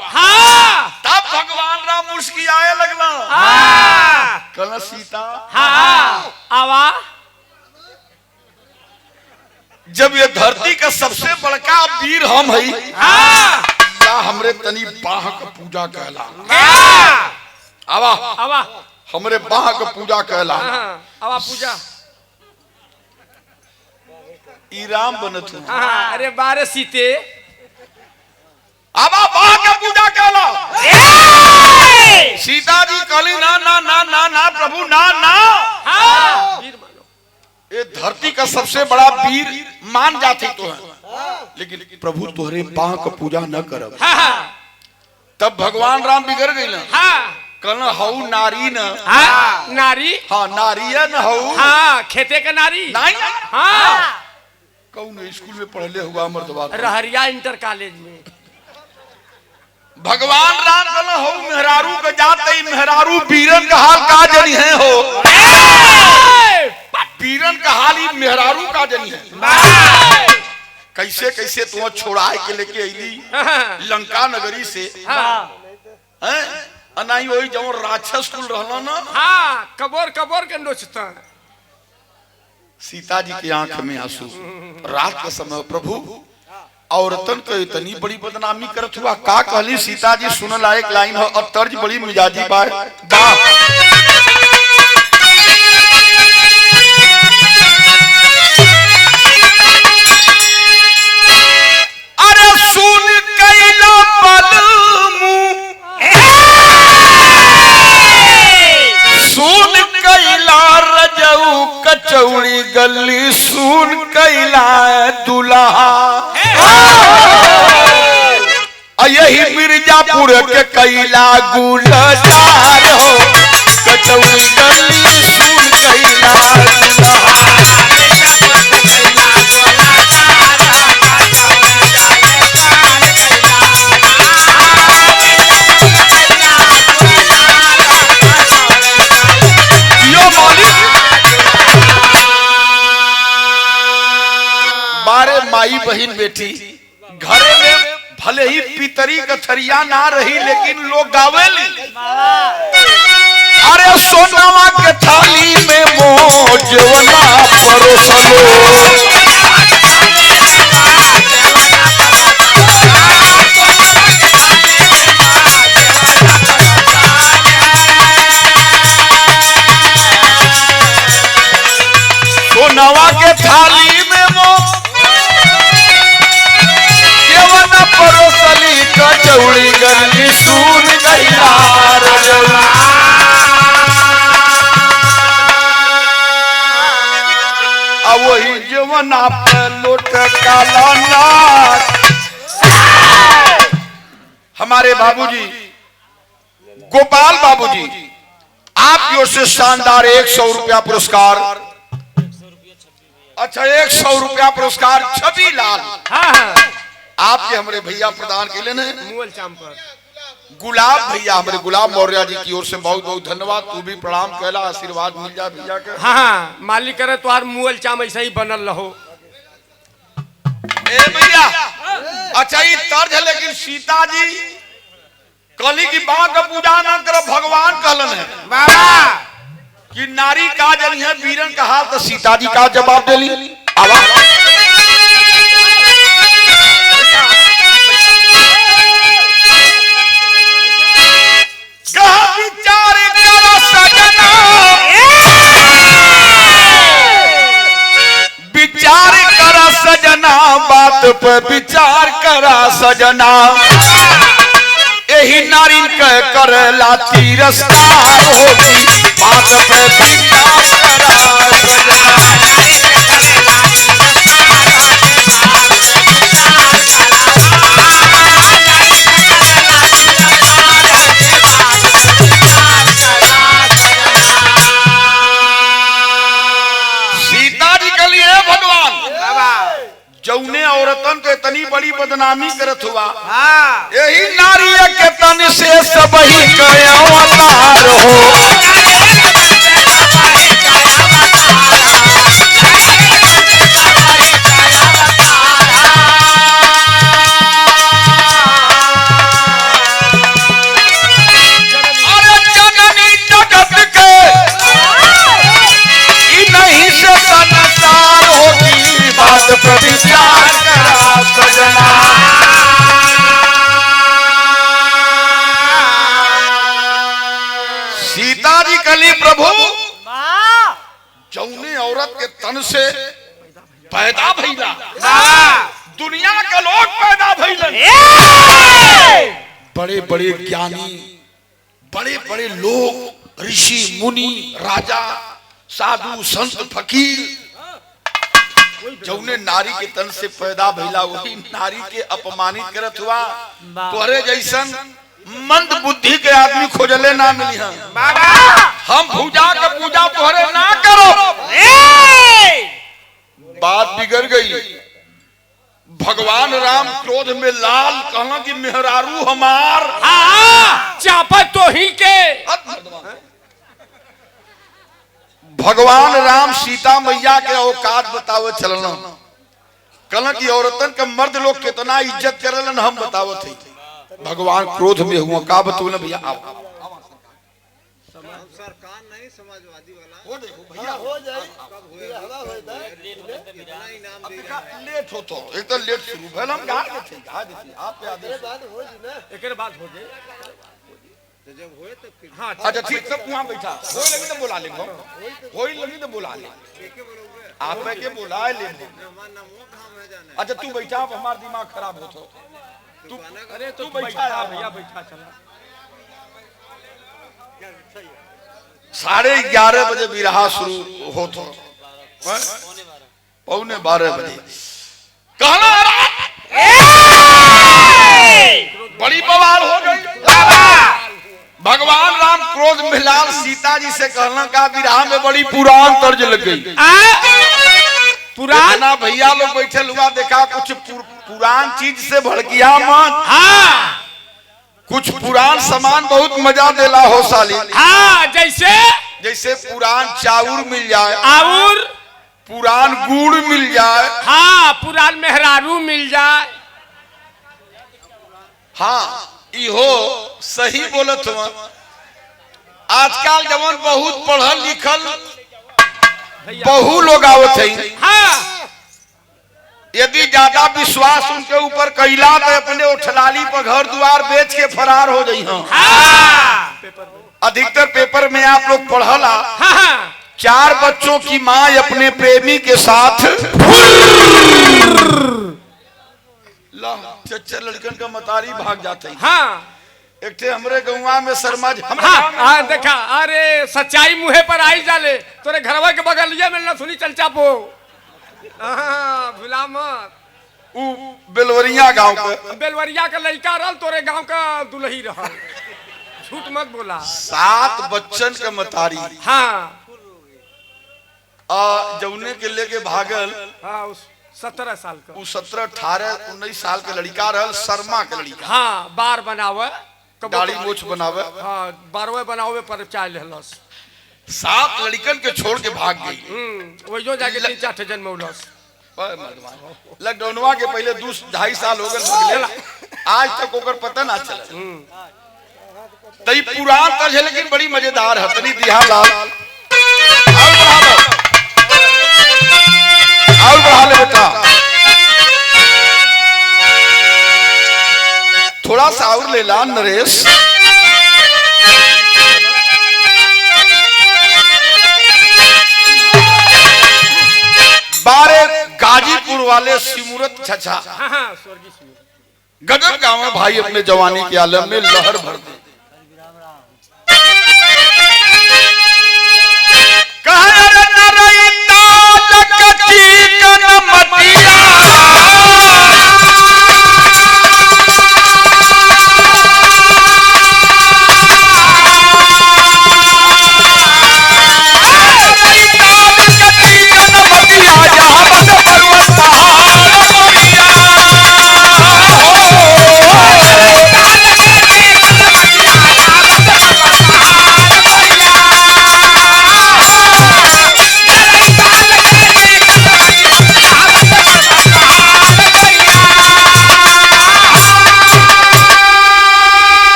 Speaker 2: तब भगवान राम मुस्कियाए लगना, कहना सीता
Speaker 1: आवा
Speaker 2: जब ये धरती का सबसे बड़का वीर हम है, या हमरे तनी बाह का पूजा कहला। आवा
Speaker 1: आवा
Speaker 2: हमरे बाह का पूजा कहला।
Speaker 1: आवा पूजा।
Speaker 2: ई राम बनत हूँ।
Speaker 1: अरे बारे सीते
Speaker 2: आवा बाह का पूजा कहला। सीता जी कहली ना ना ना ना ना प्रभु ना ना, ये धरती का सबसे बड़ा वीर मान जाती तो है, लेकिन प्रभु तोहरे बाह का पूजा न करब। तब भगवान राम बिगड़ गई ना, कहना हऊ नारी न।
Speaker 1: नारी
Speaker 2: हाँ नारी है न हऊ।
Speaker 1: हाँ खेते का नारी
Speaker 2: नहीं
Speaker 1: हाँ
Speaker 2: कौन स्कूल में पढ़ले हुआ मर्दवा
Speaker 1: रहरिया इंटर कॉलेज में।
Speaker 2: भगवान राम कहना हऊ मेहरारू का जाते मेहरारू वीरन का हाल का जनी है हो। वीरन का हाल ही मेहरारू का जनी है। कैसे कैसे तुम छोड़ाए के लेके अली लंका नगरी से, नहीं वही जब राक्षस कुल रहना ना।
Speaker 1: हाँ कबोर कबोर के नोचता।
Speaker 2: सीता जी की आंख में आंसू। रात का समय प्रभु औरतन को इतनी बड़ी बदनामी करत हुआ। का कहली सीता जी सुन लायक लाइन हो और तर्ज बड़ी मिजाजी बात। अरे सुन कैला बलमू, सुन कैला रजऊ कचौड़ी गली, सुन कैला दुल्हा। यही मिर्जापुर के कैला गुलजार हो, कचौड़ी गली सुन कैला दुल्हा। बारे माई बहन बेटी घरे में भले ही पितरी कथरिया ना रही, लेकिन लोग गावेली। अरे सोनावा के थाली में मोजवना परोसलो, सोनावा के थाली में परोसली कचौड़ी गली सुन कैला रजऊ। अब वही जवना पे लोट काला नाक। हमारे बाबूजी गोपाल बाबूजी आपकी ओर से शानदार 100 रुपया पुरस्कार। अच्छा 100 रुपया पुरस्कार छवि लाल आपके हमारे भैया प्रदान के लिए
Speaker 1: मूल चाम पर
Speaker 2: गुलाब भैया हमारे गुलाब मौर्य जी की ओर से बहुत बहुत धन्यवाद। तू भी प्रणाम कहला, आशीर्वाद मिल जा भैया के।
Speaker 1: हाँ मालिक करे तुहार मूल चाम ऐसा ही बनल रहो।
Speaker 2: ए भैया अच्छा ये तर्ज है, लेकिन सीता जी कली की बात का पूजा ना करो, भगवान कहलन है कि नारी का जनी है वीरन का हाथ। तो सीता जी का जवाब देली। विचार करा सजना, विचार करा सजना, बात पे विचार करा सजना। यही नारी कर लाती रस्तार होगी बात पे विचार करा सीता जी के लिए भगवान जौने औरतन के इतनी बड़ी बदनामी करत हुआ यही नारी के तन से सब ही गया अवतार हो अरे जननी जगत के नहीं से संसार होगी बात पर विचार करा सजना सीता जी कली प्रभु जौने औरत के तन से पैदा भइला दुनिया के लोग पैदा भइलन बड़े बड़े ज्ञानी बड़े बड़े लोग ऋषि मुनि राजा साधु संत फकीर जौने नारी के तन से पैदा भइला वही नारी के अपमानित करत हुआ तोहरे जैसन मंद बुद्धि के आदमी खोजले ना मिली हम पूजा के पूजा तोहरे ना करो बात बिगड़ गई भगवान राम क्रोध में लाल कहना कि मेहरारू हमार
Speaker 1: चापा तो ही के
Speaker 2: भगवान राम सीता मैया के औकात बतावे चलना कहना कि औरतन के मर्द लोग कितना इज्जत करलन हम बतावत है भगवान क्रोध में हुआ का बतौले भैया आप
Speaker 4: सरकार नहीं समाजवादी वाला
Speaker 2: हो देखो भैया हो जाए लेट हो तो एक तो लेट शुरू भइल हम गा के थे गा देती आप पे आदेश
Speaker 1: एक बाद हो जाए
Speaker 4: जब होए तो फिर
Speaker 1: हाँ
Speaker 2: अच्छा ठीक सब वहां बैठा होई लगी तो बुला ले होई लगी तो बुला ले
Speaker 4: के बोलोगे
Speaker 2: आप के बुला ले
Speaker 4: मेहमान ना मुंह कहां में जाना
Speaker 2: अच्छा तू बैठा अब हमारा दिमाग खराब हो तो तू
Speaker 1: अरे तो
Speaker 2: तू बैठा
Speaker 1: भैया बैठा चला
Speaker 2: 11:30 बजे विरहा शुरू हो तो 11:45 बजे कहना बड़ी बवाल हो गई भगवान राम क्रोध में लाल सीता जी से कहना का विरहा में बड़ी पुरान तर्ज लग गई पुराना भैया लोग बैठे हुआ देखा कुछ पुरान चीज से भड़किया मत कुछ पुरान सामान बहुत मजा देला हो साली जैसे पुरान चाउर मिल जाए
Speaker 1: और
Speaker 2: पुरान गुड़ मिल जाए
Speaker 1: हाँ पुरान मेहरारू मिल जाए
Speaker 2: हाँ इहो सही बोलत हुआ आजकल जवन बहुत पढ़ल लिखल बहु लोग आवत है
Speaker 1: हाँ
Speaker 2: यदि ज्यादा विश्वास उनके ऊपर कैला तो अपने उठलाली पर घर द्वार बेच के फरार हो जाई
Speaker 1: हाँ
Speaker 2: अधिकतर पेपर में आप लोग पढ़ला
Speaker 1: हाँ
Speaker 2: 4 बच्चों की माँ अपने प्रेमी के साथ चच्चा लड़कन का मतारी भाग जाते हैं
Speaker 1: हाँ
Speaker 2: एक थे हमरे गौवा में शर्मा जी
Speaker 1: हाँ देखा अरे सच्चाई मुहे पर आई जाले तोरे घरवा के बगलिया में ना सुनी चल चापो भुला मत
Speaker 2: उ बेलवरिया गांव के
Speaker 1: बेलवरिया का लड़का रहल तोरे गांव का दुल्ही रहल झूठ मत बोला
Speaker 2: 7 बच्चन के मतारी
Speaker 1: हाँ
Speaker 2: जौने के लेके भागल
Speaker 1: हाँ उस 17 साल का
Speaker 2: उ 17 18 19 साल के लड़का रहल शर्मा के लड़का
Speaker 1: हाँ बार बनावे
Speaker 2: दाढ़ी मूछ बनावे
Speaker 1: हाँ 12वें बनावे पर चाय लेहलस
Speaker 2: 7 लड़कन के छोड़ के भाग गई
Speaker 1: वही जो जाके 3-4 जन मौलस
Speaker 2: लॉकडाउनवा के पहले 2-2.5 साल हो गए आज तक ओकर पता ना चला तई पुरान तर्ज है लेकिन बड़ी मजेदार है तनी दिहा लाल और बढ़ा ले बेटा थोड़ा सा और ले ला नरेश बारे गाजीपुर वाले सिमुरत छछा
Speaker 1: हाँ स्वर्गीय
Speaker 2: गजब गाँव भाई अपने जवानी के आलम में लहर भर दे।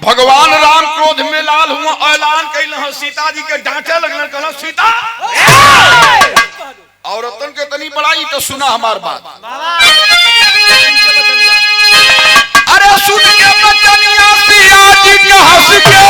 Speaker 2: भगवान राम क्रोध में लाल हुआ, ऐलान कैल सीता जी के डांटे लगल, कहला सीता औरतन के तनी बड़ाई तो सुना हमार बात। अरे सुन के बचनिया सिया जी के हंस के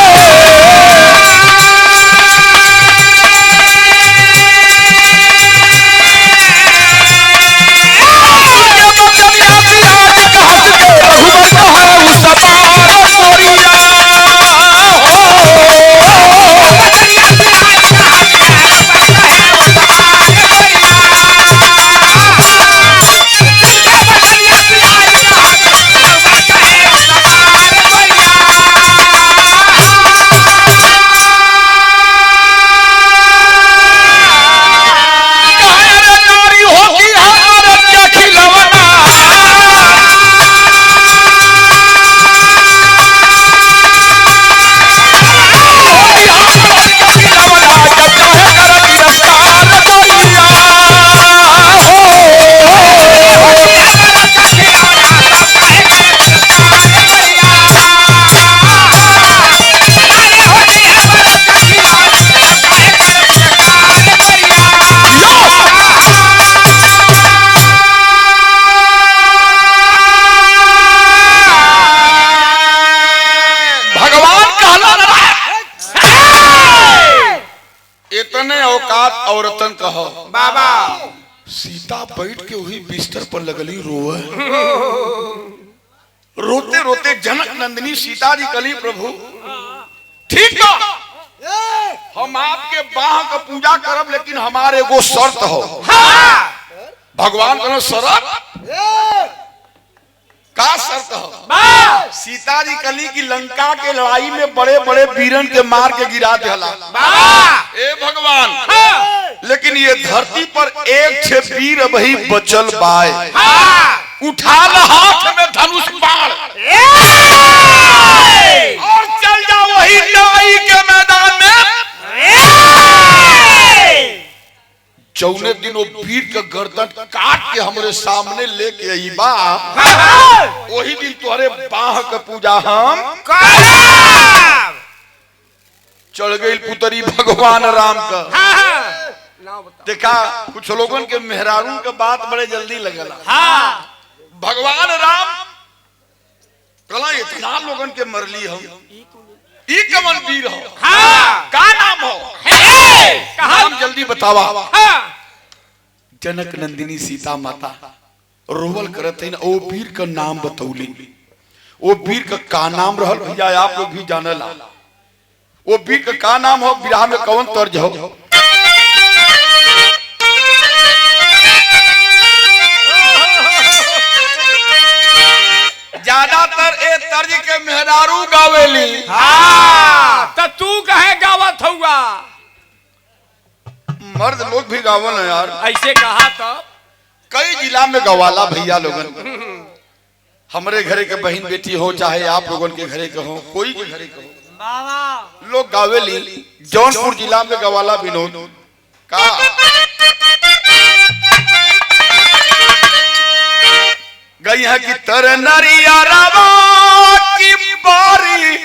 Speaker 2: औरतन कहो बाबा। सीता बैठ के वही बिस्तर पर लगली रोए। रोते रोते जनक नंदिनी सीता जी कली प्रभु ठीक बा, हम आपके बाह का पूजा करब, लेकिन हमारे एगो शर्त हो। भगवान कहो शर्त का शर्त हो? सीता जी कली की लंका के लड़ाई में बड़े बड़े वीरन के मार के गिरा दिला। ए भगवान, लेकिन ये धरती पर एक छे वीर वही बचल बाय, उठा ल हाथ में धनुष बाण और चल जा वही लड़ाई के मैदान में। चौने दिन वो वीर का गर्दन काट के हमारे सामने लेके आई बा, वही दिन तुम्हारे बाह का पूजा हम चढ़ गई पुतरी भगवान राम का। देखा कुछ लोगन के मेहरारू के बात बड़े जल्दी लगला। भगवान राम कला इतना लोगन के मरली हम, ई कवन वीर हो, का नाम हो, नाम जल्दी बतावा। जनक नंदिनी सीता माता रोवल करते हैं, ओ वीर का नाम बतौली। वो वीर का नाम रहल भैया आप लोग भी जानला। वो वीर का नाम हो, विराह में कौन तर्ज हो? ज्यादातर ए तर्ज के मेहरारू गावेली।
Speaker 1: तो तू कहे गावत हुआ?
Speaker 2: मर्द लोग भी गावल है यार।
Speaker 1: ऐसे कहा तो
Speaker 2: कई जिला में गवाला भैया लोगन। हमारे घरे के बहन बेटी हो, चाहे आप लोगन के घरे के हो, कोई के घरे के हो, लोग गावेली। जौनपुर जिला में गवाला विनोद का गई है कि तर नरिया रवा की बारी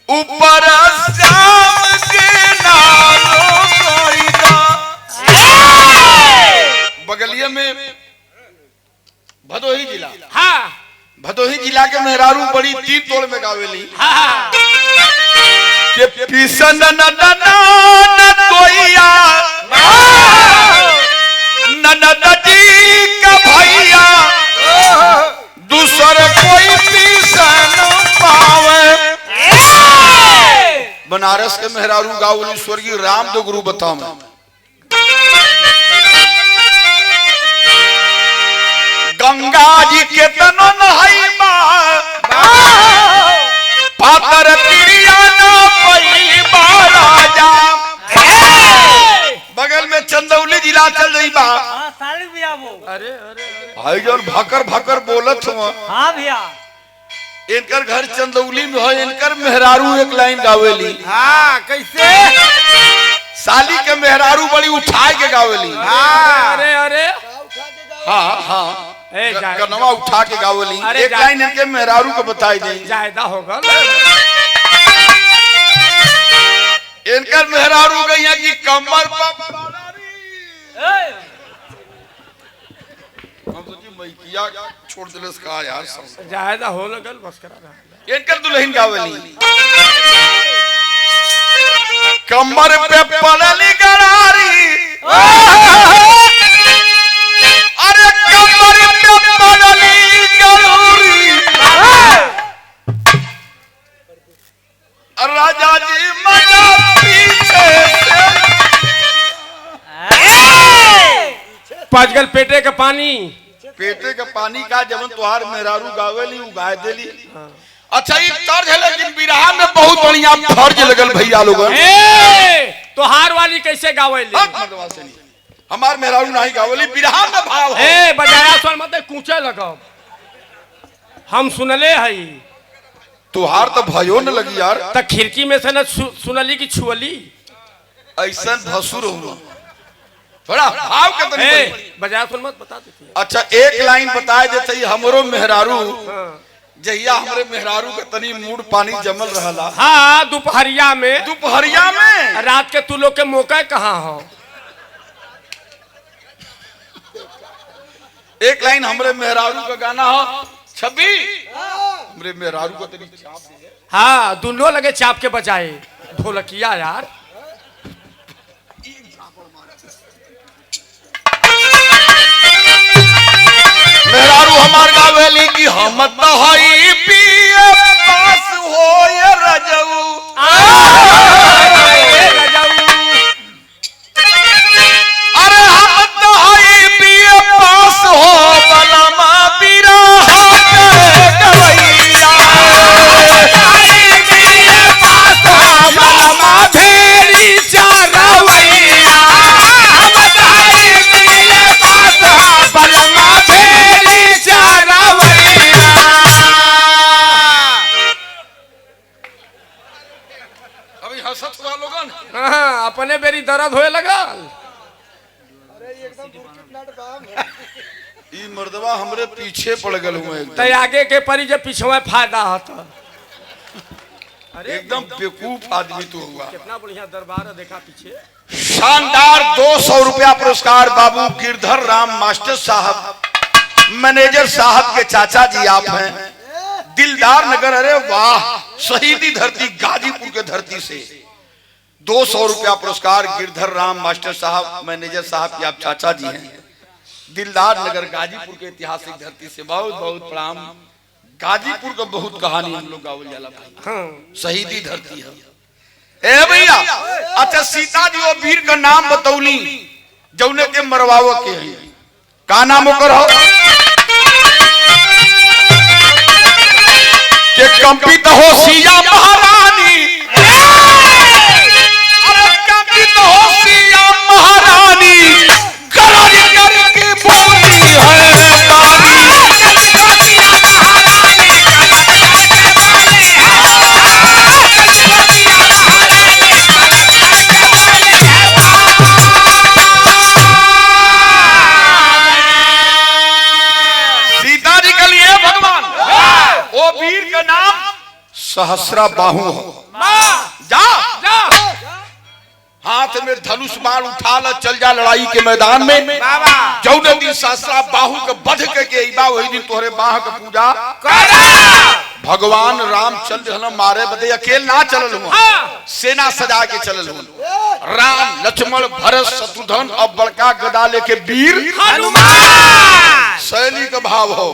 Speaker 2: ऊपर श्याम के नालों कोई दा। बगलिया में भदोही जिला, भदोही जिला के मेहरारू बड़ी तीन तोड़ में गावेली। के पिसन न न न न तोइया ननद जी का भैया दूसर कोई पीसा न पावे। बनारस के मेहरारू गावली स्वर्गीय रामदेव गुरु बताओ। गंगा जी के तनो नहाइबा पातर तिरिया न पईबा राजा। बगल में चंदौली जिला चल रही बा।
Speaker 3: हाँ साली भैया वो।
Speaker 1: अरे अरे
Speaker 2: भाई जौन भकर भकर बोलत हुआ
Speaker 3: हाँ भैया।
Speaker 2: इनकर घर चंदौली में है। इनकर मेहरारू एक लाइन गावेली।
Speaker 1: हाँ कैसे?
Speaker 2: साली के मेहरारू बड़ी उठाए के गावेली।
Speaker 1: हाँ अरे अरे
Speaker 2: हाँ हाँ
Speaker 1: ए,
Speaker 2: कनवा उठा के गावेली।
Speaker 1: अरे
Speaker 2: एक लाइन इनके मेहरारू को बताई दे।
Speaker 1: जायदा होगा।
Speaker 2: इनकर मेहरारू गैया की कमर पर मैकिया छोड़ दिले का यार सब।
Speaker 1: जायदा हो लगल बस करा रहा।
Speaker 2: इनकर दुल्हन गावेली। कमर पे पड़ली गरारी अरे कमर पे पड़ली गरारी राजा जी मजा पीछे से।
Speaker 1: पाँचगल पेटे का पानी।
Speaker 2: पेटे का पानी का जब तुहार मेहरारू गावेली उगाए देली। अच्छा ये तर्ज है लेकिन बिरहा में बहुत बढ़िया फर्ज लगल भैया लोगन।
Speaker 1: तोहार वाली कैसे गावेली?
Speaker 2: हमार मेहरारू नहीं गावेली बिरहा में भाव है।
Speaker 1: ए बजाया सुन मत कूचे लगाओ। हम सुनले हई।
Speaker 2: तुहार तो भयो न लगी यार।
Speaker 1: त खिड़की में से न सुनली की छुअली।
Speaker 2: ऐसा भसुर हुआ थोड़ा भाव के तनी
Speaker 1: बजाया सुन मत बता देती।
Speaker 2: अच्छा एक लाइन बताए देते हमरो मेहरारू जहिया हमरे मेहरारू के तनी मूड पानी जमल रहला।
Speaker 1: हाँ दोपहरिया में।
Speaker 2: दोपहरिया में
Speaker 1: रात के तू लोग के मौका कहाँ हो?
Speaker 2: एक लाइन हमरे मेहरारू का गाना हो छबी। हमरे मेहरारू को तनी चाप दे।
Speaker 1: हाँ दोनों लगे चाप के बजाए ढोलकिया यार।
Speaker 2: मेहरारू हमार गावेली की हम तो हई पिए पास होए रजऊ। अरे हम तो हई पिए पास हो बलमा बिरा गवैया। पिए पास हो बलमा भेरी चारवैया। पिए पास हो बलमा भेरी चारवैया। अभी हंसत हुआ लोगन।
Speaker 1: हाँ अपने बेरी दर्द होए लगल।
Speaker 2: ई मर्दवा हमरे पीछे पड़ गल हुए
Speaker 1: तो आगे के परी जब पीछे फायदा होता।
Speaker 2: एकदम बेवकूफ आदमी तू हुआ।
Speaker 1: कितना बढ़िया दरबार है देखा पीछे।
Speaker 2: शानदार 200 रुपया पुरस्कार बाबू गिरधर राम मास्टर साहब मैनेजर साहब के चाचा जी आप हैं। दिलदार नगर। अरे वाह शहीदी धरती गाजीपुर के धरती से 200 रुपया पुरस्कार गिरधर राम मास्टर साहब मैनेजर साहब के आप चाचा जी हैं। दिलदार नगर गाजीपुर के ऐतिहासिक धरती से बहुत बहुत प्रणाम। गाजीपुर का बहुत कहानी हम लोग गावल जाला भाई।
Speaker 1: हाँ
Speaker 2: शहीदी धरती है। ए भैया अच्छा सीता जी वो वीर का नाम बतौली जौने के मरवाव के है। का नाम ओकर हो के कंपित हो सिया महारानी। अरे कंपित हो सिया महारानी करारी करके बोली है तारी। सीता जी के लिए भगवान ओ वीर का नाम सहस्रा बाहु हो। जा
Speaker 1: जा
Speaker 2: हाथ में धनुष बाण उठा ल चल जा लड़ाई के मैदान में। जौने दिन सहस्रा बाहु के बध के अइबा वही दिन तोहरे बाह के पूजा भगवान राम चल रहे मारे बदे अकेले ना चलल हुआ, सेना सजा के चलल हुआ। राम लक्ष्मण भरत शत्रुघ्न और बड़का गदा लेके वीर हनुमान शैली का भाव हो।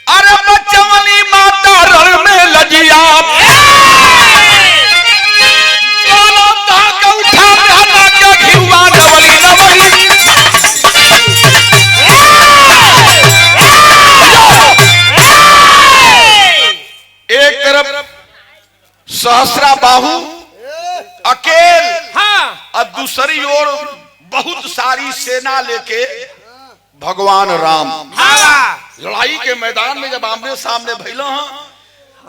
Speaker 2: अरे बच्चवनी माता रण में लजिया एक तरफ सहस्रा बाहु अकेल और दूसरी ओर बहुत सारी सेना लेके भगवान राम लड़ाई के मैदान में जब आमने सामने भइलो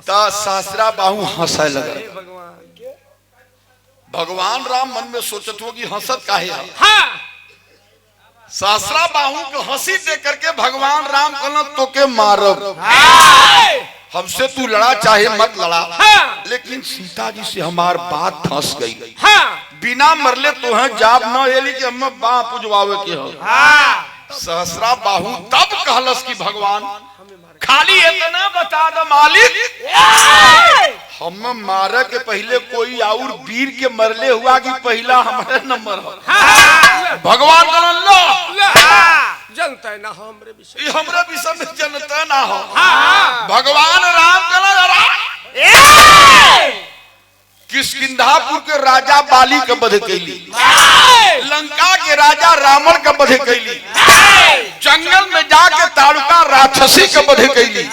Speaker 2: तो सहस्रा बाहु हंसे लगे। भगवान राम मन में सोचत हो कि हंसत काहे है। सहस्रा बाहु को हंसी दे करके भगवान राम कहना तो के मारब, हमसे तू लड़ा चाहे मत लड़ा, लेकिन सीता जी से हमार बात फंस गई। बिना मरले तो है जाब न एली कि हम बाह पुजवावे के हो। सहस्रा बाहु तब कहलस कि भगवान खाली इतना बता दो मालिक, हम मारे के पहले कोई और वीर के मरले हुआ कि पहला हमारे नंबर हो। भगवान लो
Speaker 1: जनता ना हो हमरे विषय,
Speaker 2: हमरे विषय में जनता ना हो। भगवान राम किष्किंधापुर के राजा बाली का वध कैली, लंका के राजा रावण का वध कैली, जंगल में जाके ताड़ुका राक्षसी का वध कैली,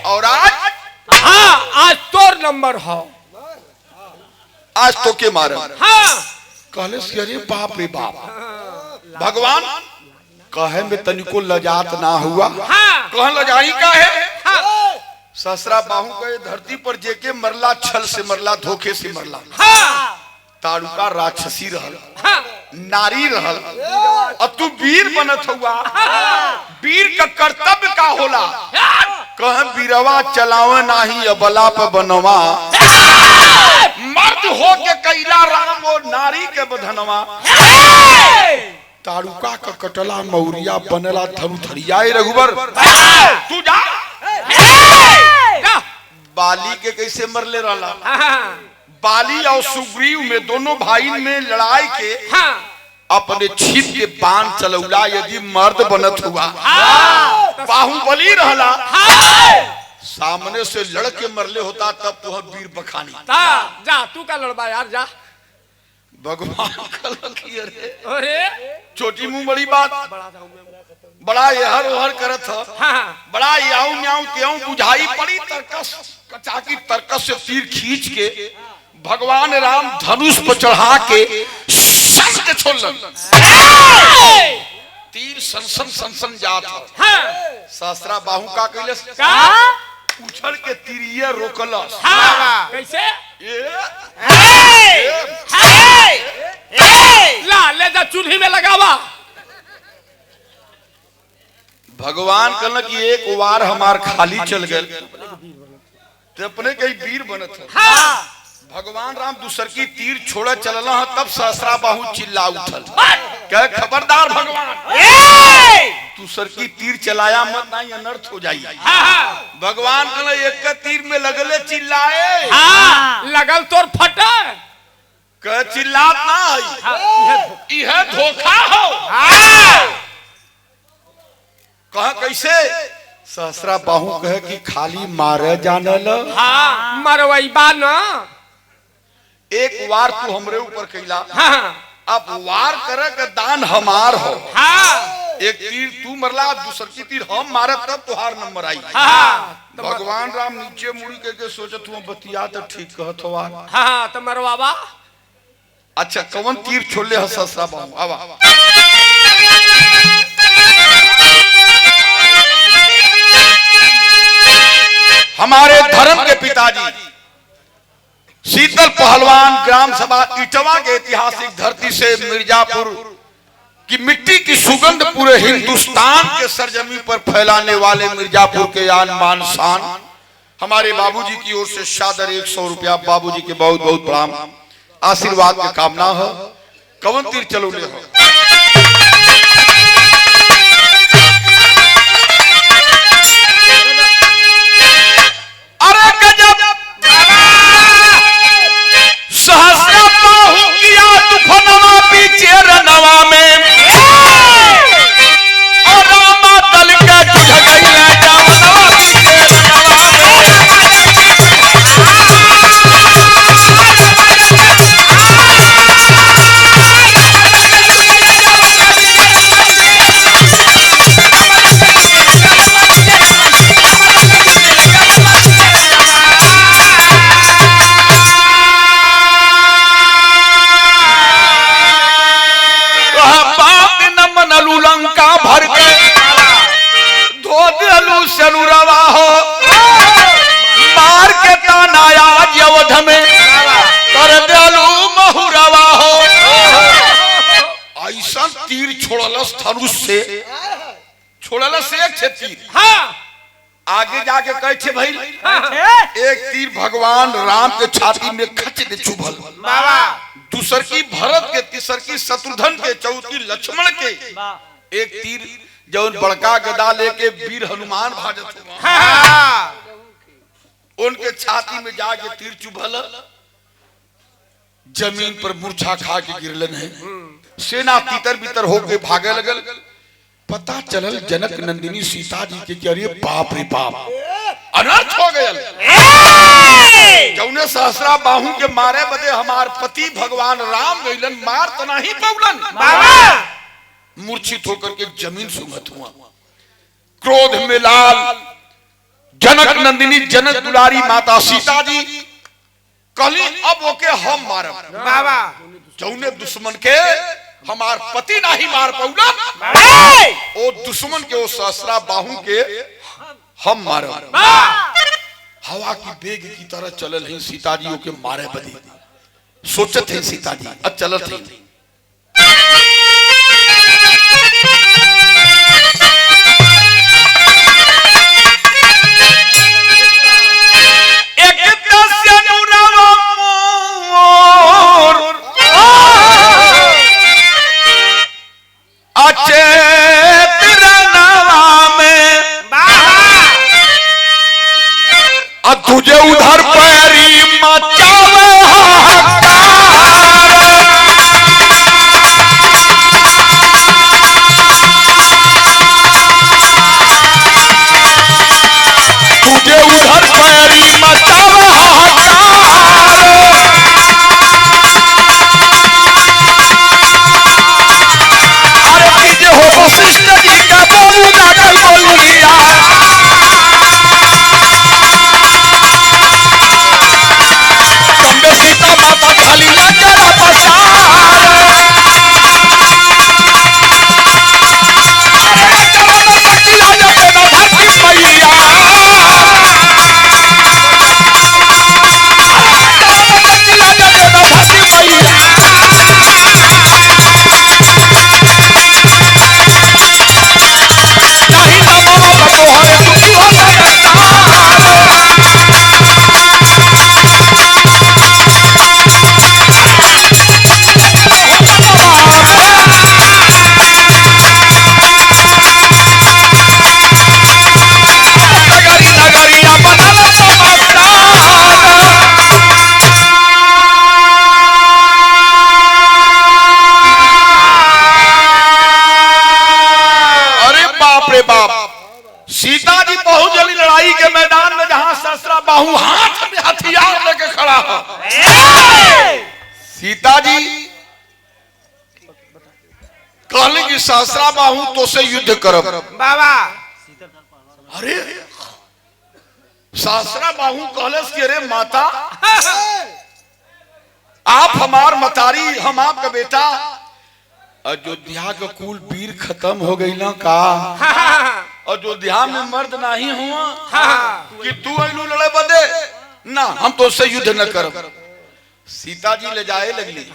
Speaker 2: और
Speaker 1: आज तोर नंबर हो।
Speaker 2: आज तो के मारे कहले अरे बाप रे बाप। भगवान कहे में तनिको लजात ना हुआ, कह लजाई का है। सहस्रा बाहु गए धरती पर जेके मरला छल से मरला, धोखे से मरला। ताड़ुका राक्षसी रहल, नारी रहल, और तू वीर बनत हुआ। वीर का कर्तव्य का होला, कह बीरवा चलावे नाही अबला पे बनवा, मर्द हो के कैला राम और नारी के बधनवा। ताड़ुका का कटला मौरिया बनला थरुथरिया रघुबर तू जा। बाली के कैसे मरले रहला, बाली और सुग्रीव में दोनों भाई में लड़ाई के अपने छिप के बाण चलौला। यदि मर्द बनत हुआ बाहुबली रहला, सामने से लड़के मरले होता तब तो वीर बखानी।
Speaker 1: जा तू का लड़बा यार जा।
Speaker 2: भगवान अरे छोटी मुंह बड़ी बात, बड़ा यहर ओहर करत ह, बड़ा याऊ म्याऊ त्यों बुझाई पड़ी तरकस कचाकी तरकस से तीर खींच के भगवान राम धनुष पर चढ़ा के के छोड़लन। तीर सनसन सनसन जात ह। सहस्रा बाहु का कैलस उछल के तीरिये रोकलस।
Speaker 1: कैसे ला ले जा चूल्ही में लगावा।
Speaker 2: भगवान कहल कि एक वार हमार खाली चल गए तो अपने कई वीर बनत है। भगवान राम दूसर की तीर छोड़ा चलना है, तब सहस्रा बाहु चिल्ला उठल क्या खबरदार भगवान दूसर की तीर चलाया मत, नहीं अनर्थ हो जाई। भगवान कहल एक का तीर में लगले चिल्लाए,
Speaker 1: लगल तोर फटे
Speaker 2: कह चिल्लात ना यह धोखा हो। कहा कैसे सहस्रा बाहु कहे कि खाली मारे जानल
Speaker 1: मरवैबा न।
Speaker 2: एक वार तू हमरे ऊपर कैला, अब वार करे के दान हमार हो। एक तीर तू मरला, दूसर की तीर हम मारे तब तुहार नंबर आई। भगवान राम नीचे मुड़ी के सोचत हुआ बतिया तो ठीक कहत हो।
Speaker 1: तो मरवाबा।
Speaker 2: अच्छा कौन तीर छोड़ले है सहस्रा बाहु आवा। हमारे धर्म के पिताजी शीतल पहलवान ग्राम सभा इटवा के ऐतिहासिक धरती से मिर्जापुर की मिट्टी की सुगंध पूरे हिंदुस्तान के सरजमी पर फैलाने वाले मिर्जापुर के आन मान शान हमारे बाबूजी की ओर से सादर 100 रुपया बाबूजी के बहुत बहुत प्रणाम, आशीर्वाद की कामना हो। कवन तीर चलो ले हो। से अनुरवा हो मार के तानाया अवध में कर दलू महुरवा हो। ऐसा तीर छोड़लस धनुष से, छोड़लस एक छे तीर।
Speaker 1: हाँ
Speaker 2: आगे जाके कहे छे भाई एक तीर भगवान राम के छाती में खच दे चुभल, दूसर की भरत के, तीसर की शत्रुघ्न के, चौथी लक्ष्मण के। एक तीर जौन बड़का गदा लेके वीर हनुमान भाजत उनके छाती में जाके तीर चुभल, जमीन पर मूर्छा खा के गिरलन है। सेना तीतर बितर होके भागे लगल। पता चलल जनक नंदिनी सीता जी के कि अरे बाप रे बाप अनर्थ हो गया। जौने सहस्रा बाहु के मारे बदे हमार पति भगवान राम गइलन, मार तो नहीं पौलन, मूर्छित होकर के जमीन सुंघत हुआ। क्रोध में लाल जनक नंदिनी जनक दुलारी माता सीता जी कहली अब ओके हम मारब। जौने दुश्मन के हमार पति नहीं मार पौला ओ दुश्मन के ओ सहस्रा बाहु के हम मारब। हवा की बेग की तरह चलल है सीता जी के मारे बदे। सोचत है सीता जी अब चलत है। तुझे उधर पैरी मचावे तुझे उधर पैरी मचावे अरे कीजिए हो वशिष्ठ जी का बोलू जाकर बोलिया सीता माता खाली जरा सीता जी पहुंच गई लड़ाई के मैदान में जहां सहस्रा बाहु हाथ में हथियार लेके खड़ा है। सीता जी कहली कि सहस्रा बाहु तो से युद्ध करब बाबा। अरे सहस्रा बाहु कहले कि अरे माता आप हमार मतारी हम आपका बेटा। अयोध्या का कुल वीर खत्म हो गई ना का। अयोध्या में मर्द नहीं हुआ कि तू अनु लड़े बदे ना हम तो उससे युद्ध न करब। सीता जी ले जाए लगली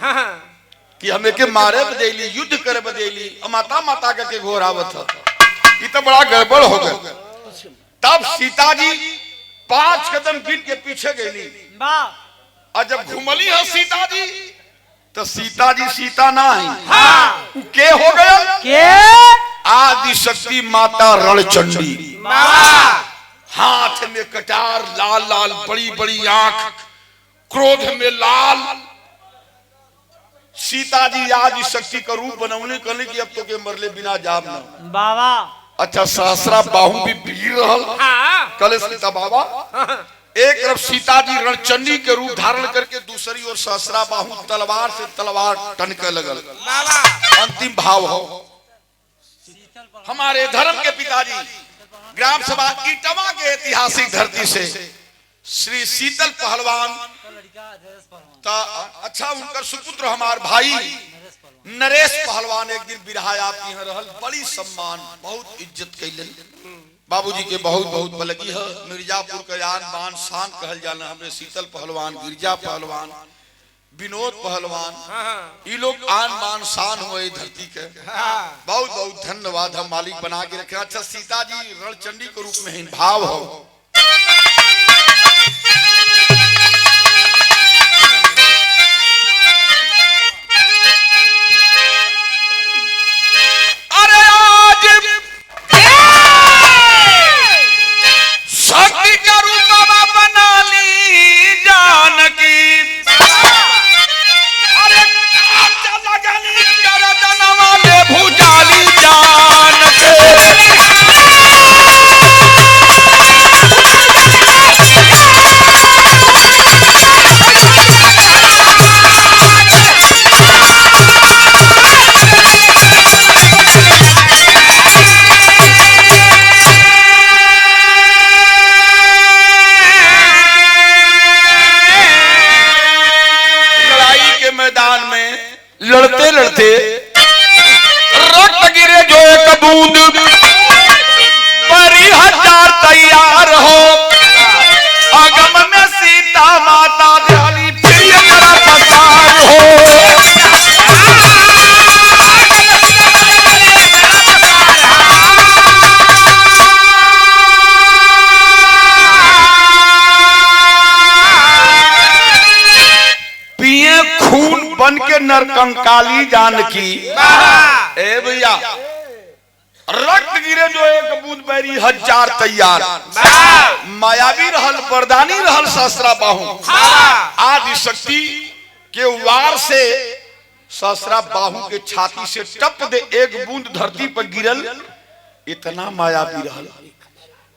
Speaker 2: कि हमें के मारे बदेली युद्ध करे बदेली माता माता के घोरावत ये तो बड़ा गड़बड़ हो गया। तब सीता जी 5 कदम गिन के पीछे गई और जब घुमली है सीता जी तो सीता जी सीता ना है के हो गया के आदि शक्ति माता रणचंडी। हाथ में कटार लाल लाल बड़ी बड़ी आंख क्रोध में लाल। सीता जी आदि शक्ति का रूप बनौने कहले कि अब तो के मरले बिना जाब ना बाबा। अच्छा सहस्रा बाहु भी वीर रहल कहले सीता बाबा। एक तरफ सीता जी रणचंडी के रूप धारण करके दूसरी ओर सहस्रा बाहु तलवार से तलवार टनके लगल। अंतिम भाव हो हमारे धर्म के पिताजी ग्राम सभा इटवा के ऐतिहासिक धरती से श्री शीतल पहलवान अच्छा उनका सुपुत्र हमार भाई नरेश पहलवान एक दिन बिरहा आप यहाँ रहल बड़ी सम्मान बहुत इज्जत कैलन बाबूजी के बहुत बहुत बलगी है। मिर्जापुर के आन बान शान कहल जाना। हमरे शीतल पहलवान, गिरजा पहलवान, विनोद पहलवान, ये लोग आन बान शान हुए धरती के। बहुत बहुत धन्यवाद हम मालिक बना के रखे। अच्छा सीता जी रणचंडी के रूप में ही भाव हो। शक्ति का रूप बना ली जानकी, अरे लगनी करदन वाले भुजाली जानकी। लड़ते लड़ते रक्त गिरे जो एक बूंद, परी हजार तैयार हो। अगम में सीता माता दयाली प्रिय करा पसार हो। पिए खून बन के नरकंकाली जानकी। ए भैया रक्त गिरे जो एक बूंद बैरी हजार तैयार। मायावी रहल, वरदानी रहल सहस्रा बाहु। आदि शक्ति के वार से सहस्रा बाहु के छाती से टप दे एक बूंद धरती पर गिरल। इतना मायावी रहल,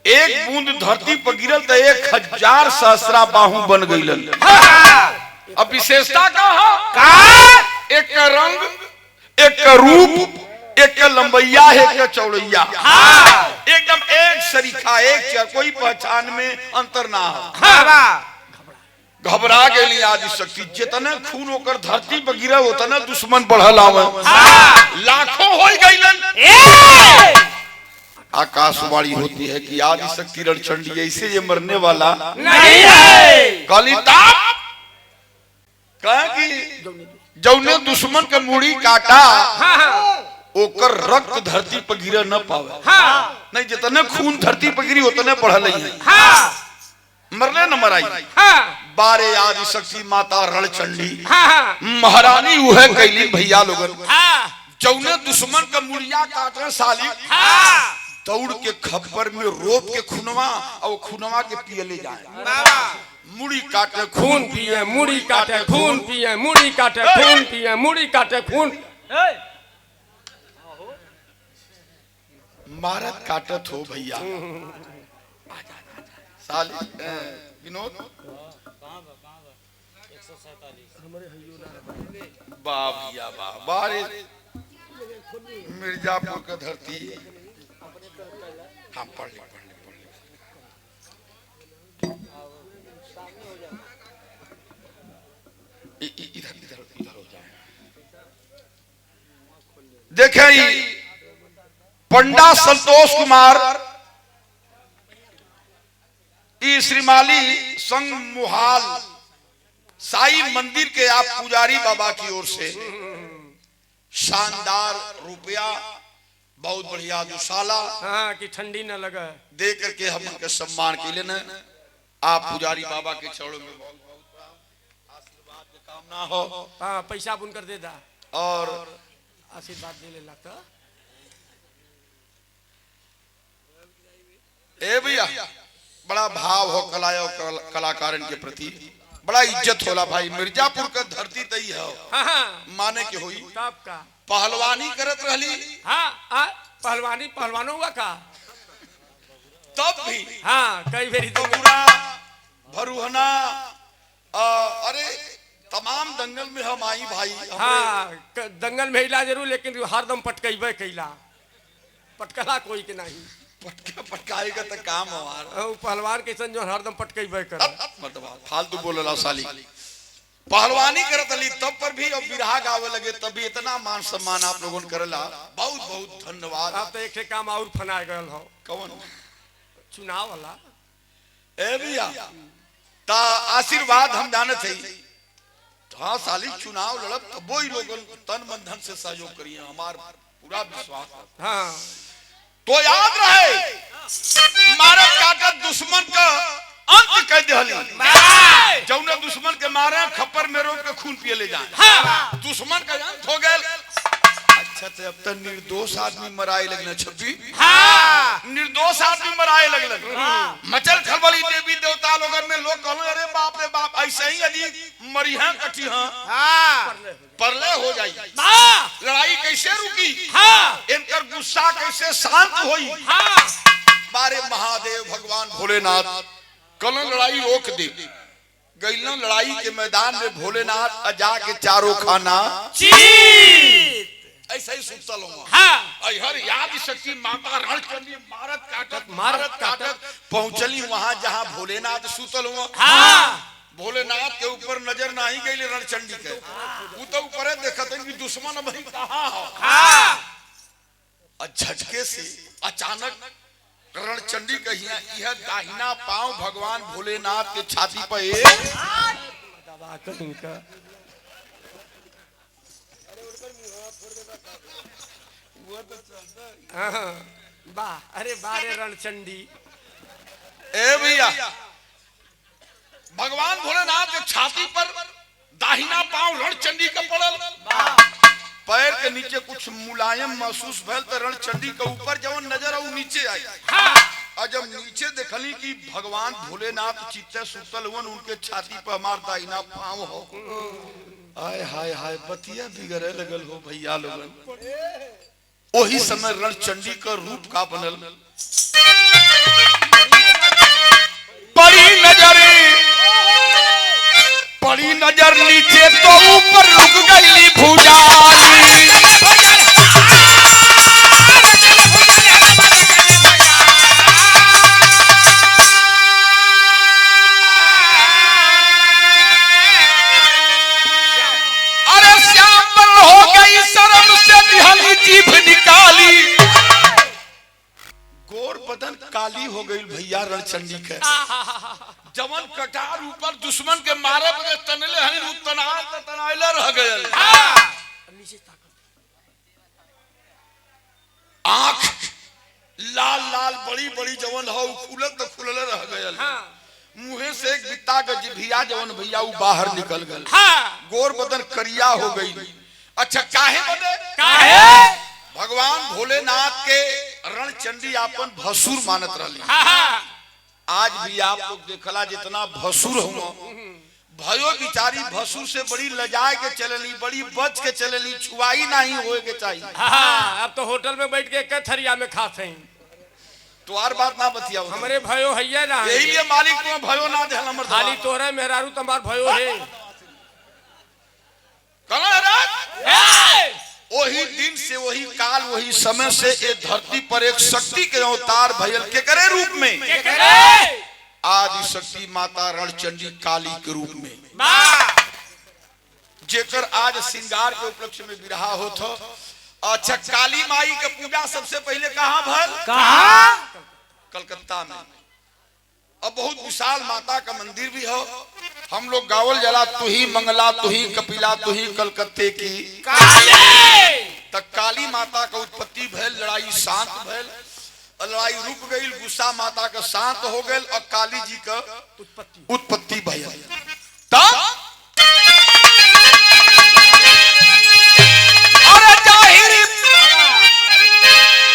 Speaker 2: एक बूंद धरती पर गिरल तो 1000 सहस्रा बाहु बन गई। अब विशेषता का एक रंग, एक रूप, एक लंबैया, एक चौड़ैया, एकदम एक सरीखा, एक चर, कोई पहचान में अंतर ना हो। घबरा गई आदि शक्ति। जितने खून होकर धरती पर गिरे उतने दुश्मन बढ़ल आवे। लाखों हो गई। आकाशवाणी होती है कि आदि शक्ति रणचंडी ऐसे ये मरने वाला नहीं है। कलिताप कि जौने दुश्मन के मुड़ी काटा ओकर रक्त धरती पर गिरे न पावे। नहीं जितने खून धरती पर गिरी उतने बढ़ल है। मरले न मराई। बारे आदि शक्ति माता रणचंडी महारानी वह कैली भैया लोगन। जौने दुश्मन का मुड़िया काटे साली दौड़ के खप्पर में रोप के खुनवा और खुनवा के पिए ले जाए। मुड़ी काटे
Speaker 1: खून पिए, मुड़ी काटे खून पिए, मुड़ी काटे खून पिए, मुड़ी काटे खून।
Speaker 2: मारत काटत हो भैया। साली विनोद वाह भैया वाह। बारे मिर्जापुर का धरती। हाँ पढ़ ले। इधर इधर इधर हो जाए। देखें पंडा संतोष कुमार श्रीमाली संग मुहाल साई मंदिर के आप पुजारी बाबा की ओर से शानदार रुपया, बहुत बढ़िया दुशाला
Speaker 1: कि ठंडी न लगे
Speaker 2: दे करके हम उनके सम्मान के लिए न आप पुजारी बाबा के चरणों में आशीर्वाद की कामना हो।
Speaker 1: पैसा बुन कर दे दा
Speaker 2: और
Speaker 1: आशीर्वाद दे ले लगता।
Speaker 2: ए भैया बड़ा भाव हो कलाकारन के प्रति, बड़ा इज्जत होला भाई। मिर्जापुर का धरती तई है। माने के हुई
Speaker 1: तब का
Speaker 2: पहलवानी करत रहली।
Speaker 1: पहलवानी पहलवानों का
Speaker 2: तब भी
Speaker 1: कई बेरी
Speaker 2: पूरा भरुहना अरे तमाम दंगल में हम आई भाई।
Speaker 1: दंगल में हिला जरूर, लेकिन हरदम पटकैबे कैला। पटकला कोई के नहीं।
Speaker 2: पटकाए का तो काम हमारा।
Speaker 1: पहलवान के सन जो हरदम पटकैबे कर।
Speaker 2: मतलब फालतू बोलला साली। पहलवानी करत अली तब पर भी, और बिरहा गावे लगे तब भी इतना मान सम्मान आप लोगों ने करला। बहुत बहुत धन्यवाद।
Speaker 1: आप तो एक काम और फना गल हो।
Speaker 2: कौन
Speaker 1: चुनाव वाला
Speaker 2: ए भैया ता आशीर्वाद हम जाने थे। हाँ साली चुनाव लड़ब तो वो ही लोग तन मन धन से सहयोग करिए, हमार पूरा विश्वास है।
Speaker 1: हाँ
Speaker 2: तो याद रहे मारत काटत दुश्मन का अंत कर दिहली। जौने दुश्मन के मारे खप्पर में रोक के खून पिए ले जाए।
Speaker 1: हाँ।
Speaker 2: दुश्मन का अंत हो गया। अच्छा तो अब तक निर्दोष आदमी मराए लगना छब्बी।
Speaker 1: हाँ।
Speaker 2: निर्दोष आदमी मराए लगल। मचल खलबली देवी देवता लोगन में लोग कहलो अरे बाप रे बाप ऐसे ही यदि मरिहा कटी हाँ परले हो जाई। लड़ाई कैसे रुकी? हाँ। इनकर गुस्सा कैसे शांत होई? हाँ। बारे महादेव भगवान भोलेनाथ कल लड़ाई रोक दे गई। लड़ाई के मैदान में भोलेनाथ जाके चारों खाना
Speaker 1: जीत
Speaker 2: ऐसा ही सुतल हुआ।
Speaker 1: हाँ।
Speaker 2: हर याद शक्ति माता रणचंडी मारत काटत पहुंचली वहां जहां भोलेनाथ सुतल हुआ। हाँ। भोलेनाथ के ऊपर नजर नहीं गई रणचंडी के। वो तो ऊपर देखत कि दुश्मन भाई कहां हो। हाँ। झटके से अचानक रणचंडी कहिया यह दाहिना पांव भगवान भोलेनाथ के छाती पर
Speaker 1: वाह अरे बारे रणचंडी।
Speaker 2: ए भैया भगवान भोलेनाथ के छाती पर दाहिना पांव रणचंडी का पड़ल। पैर के नीचे कुछ मुलायम महसूस भल तो रणचंडी के ऊपर जब नजर आऊ नीचे आई। और जब नीचे देखली कि भगवान भोलेनाथ चित्ते सुतल हुन उनके छाती पर हमार दाहिना पांव हो। आय हाय हाय बतिया बिगड़े लगल हो भैया लोगन। वही समय रणचंडी का रूप का बनल। पड़ी नजर नीचे तो ऊपर रुक गई भुजाली। अरे श्यामल हो गई शर्म से निहली जीभ निकाली। गोर बदन काली हो गई भैया रणचंडी के। जवन कटार ऊपर दुश्मन के मारे बदे तनले हनी तनाइले रह गयल। आंख लाल लाल बड़ी बड़ी जवन हो खुलल तो खुलल रह गयल। मुंह से एक बित्ता के जिभिया जवन भैया वो बाहर निकल गल। गोर बदन करिया हो गई। अच्छा काहे बदे? काहे? भगवान भोलेनाथ के रणचंडी आपन भसुर मानत रहली। आज भी आप लोग देखला जितना भसुर हुआ भयो बिचारी भसुर से बड़ी लजाए के चलनी, बड़ी बच के चलनी, छुआई नहीं होए के चाहिए।
Speaker 1: अब तो होटल में बैठ के एक थरिया में खाते हैं।
Speaker 2: तो और बात ना बतिया
Speaker 1: हमारे भयो है ना,
Speaker 2: यही लिए मालिक तुम्हें भयो ना दे हमर
Speaker 1: खाली तोरे मेहरारू तुम्हार भयो है।
Speaker 2: वही दिन से वही काल वही समय से ये धरती पर एक शक्ति के अवतार भयल के करे रूप में। आदि शक्ति माता रणचंडी काली के रूप में जेकर आज श्रृंगार के उपलक्ष्य में विरहा होता। अच्छा काली माई के पूजा सबसे पहले कहाँ भल?
Speaker 3: कहाँ?
Speaker 2: कलकत्ता में। अब बहुत विशाल माता का मंदिर भी हो। हम लोग गावल जला तू ही मंगला तू ही कपिला तू ही कलकत्ते की तक काली माता का उत्पत्ति भैल। लड़ाई शांत भैल, लड़ाई रुक गई, गुस्सा माता का शांत हो गए और काली जी का उत्पत्ति भैल। तब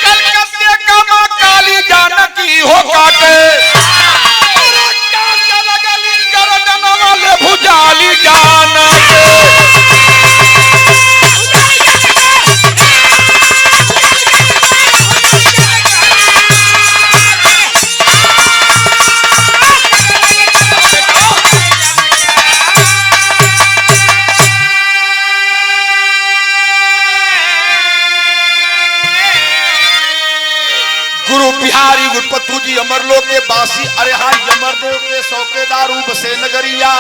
Speaker 2: कलकत्ते का मां काली जानकी हो काटे भुजाली जान गुरु बिहारी गुरपतु जी अमरलोक के बासी। अरे हाँ यमरदेव के सौकेदार बसे नगरिया।